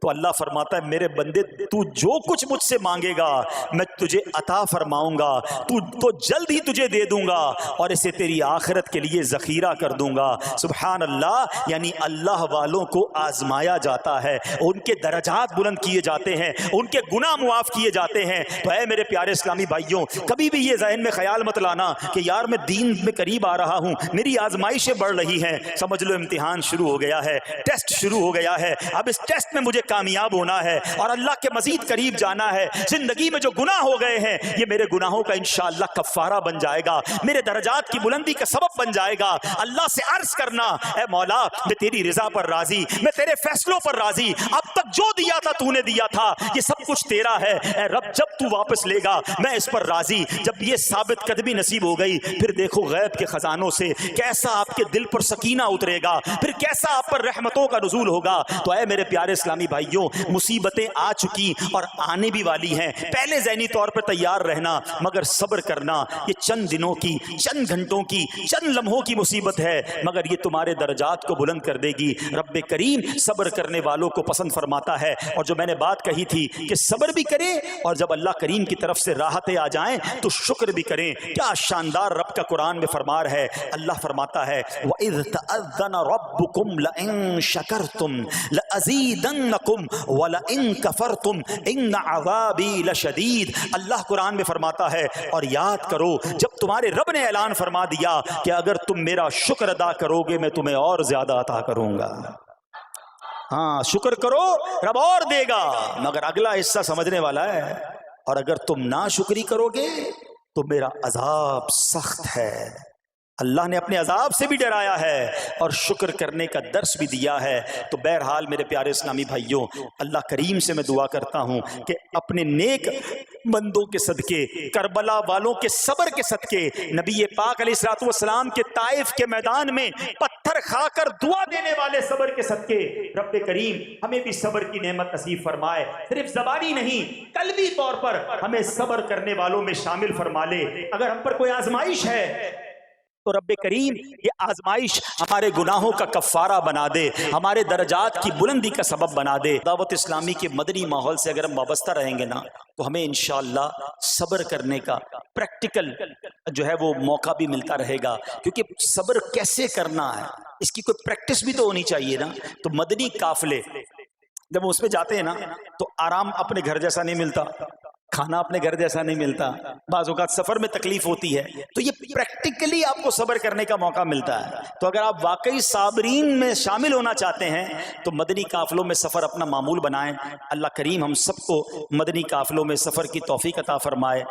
تو اللہ فرماتا ہے میرے بندے تو جو کچھ مجھ سے مانگے گا میں تجھے عطا فرماؤں گا، تو جلد ہی تجھے دے دوں گا اور اسے تیری آخرت کے لیے ذخیرہ کر دوں گا. سبحان اللہ. یعنی اللہ والوں کو آزمایا جاتا ہے، ان کے درجات بلند کیے جاتے ہیں، ان کے گناہ معاف کیے جاتے ہیں. تو اے میرے پیارے اسلامی بھائیوں، کبھی بھی یہ ذہن میں خیال مت لانا کہ یار میں دین میں قریب آ رہا ہوں، میری آزمائشیں بڑھ رہی ہیں. سمجھ لو امتحان شروع ہو گیا ہے، ٹیسٹ شروع ہو گیا ہے. اب اس ٹیسٹ میں مجھے کامیاب ہونا ہے اور اللہ کے مزید قریب جانا ہے. زندگی میں جو گناہ ہو گئے ہیں یہ میرے گناہوں کا انشاءاللہ کفارہ بن جائے گا، میرے درجات کی بلندی کا سبب بن جائے گا. اللہ سے عرض کرنا، اے مولا میں تیری رضا پر راضی، میں تیرے فیصلوں پر راضی. اب تک جو دیا تھا تو نے دیا تھا، یہ سب کچھ تیرا ہے. اے رب جب تو واپس لے گا میں اس پر راضی. جب یہ ثابت قدمی نصیب ہو گئی، پھر دیکھو غیب کے خزانوں سے کیسا آپ کے دل پر سکینہ اترے گا، پھر کیسا آپ پر رحمتوں کا نزول ہوگا. تو اے میرے پیارے اسلامی بھائیوں، مصیبتیں آ چکی اور آنے بھی والی ہیں. پہلے ذہنی طور پر تیار رہنا، مگر صبر کرنا. یہ چند دنوں کی، چند گھنٹوں کی، چند لمحوں کی مصیبت ہے، مگر یہ تمہارے درجات کو بلند کر دے گی. رب کریم صبر کرنے والوں کو پسند فرماتا ہے. اور جو میں نے بات کہی تھی کہ صبر بھی کریں اور جب اللہ کریم کی طرف سے راحتیں آ جائیں تو شکر بھی کریں. کیا شاندار رب کا قرآن میں فرمان ہے. اللہ فرماتا ہے وَإِذْ تَأَذَّنَ رَبُّكُمْ لَئِن شَكَرْتُمْ لَأَزِيدَنَّكُمْ وَلَئِن كَفَرْتُمْ إِنَّ عَذَابِي لَشَدِيدٌ. اللہ قرآن میں فرماتا ہے اور یاد کرو جب تمہارے رب نے اعلان فرما دیا کہ اگر تم میرا شکر ادا کرو گے میں تمہیں اور زیادہ عطا کروں گا. ہاں شکر کرو رب اور دے گا، مگر اگلا حصہ سمجھنے والا ہے. اور اگر تم ناشکری کرو گے تو میرا عذاب سخت ہے. اللہ نے اپنے عذاب سے بھی ڈرایا ہے اور شکر کرنے کا درس بھی دیا ہے. تو بہرحال میرے پیارے اسلامی بھائیوں، اللہ کریم سے میں دعا کرتا ہوں کہ اپنے نیک بندوں کے صدقے، کربلا والوں کے صبر کے صدقے، نبی پاک علیہ الصلوۃ والسلام کے طائف کے میدان میں پتھر کھا کر دعا دینے والے صبر کے صدقے، رب کریم ہمیں بھی صبر کی نعمت نصیب فرمائے. صرف زبانی نہیں، قلبی طور پر ہمیں صبر کرنے والوں میں شامل فرما لے. اگر ہم پر کوئی آزمائش ہے تو رب کریم یہ آزمائش ہمارے گناہوں کا کفارہ بنا دے، ہمارے درجات کی بلندی کا سبب بنا دے. دعوت اسلامی کے مدنی ماحول سے اگر ہم وابستہ رہیں گے نا تو ہمیں انشاءاللہ صبر کرنے کا پریکٹیکل جو ہے وہ موقع بھی ملتا رہے گا. کیونکہ صبر کیسے کرنا ہے اس کی کوئی پریکٹس بھی تو ہونی چاہیے نا. تو مدنی قافلے جب اس میں جاتے ہیں نا تو آرام اپنے گھر جیسا نہیں ملتا، کھانا اپنے گھر جیسا نہیں ملتا، بعض اوقات سفر میں تکلیف ہوتی ہے. تو یہ پریکٹیکلی آپ کو صبر کرنے کا موقع ملتا ہے. تو اگر آپ واقعی صابرین میں شامل ہونا چاہتے ہیں تو مدنی قافلوں میں سفر اپنا معمول بنائیں. اللہ کریم ہم سب کو مدنی قافلوں میں سفر کی توفیق عطا فرمائے.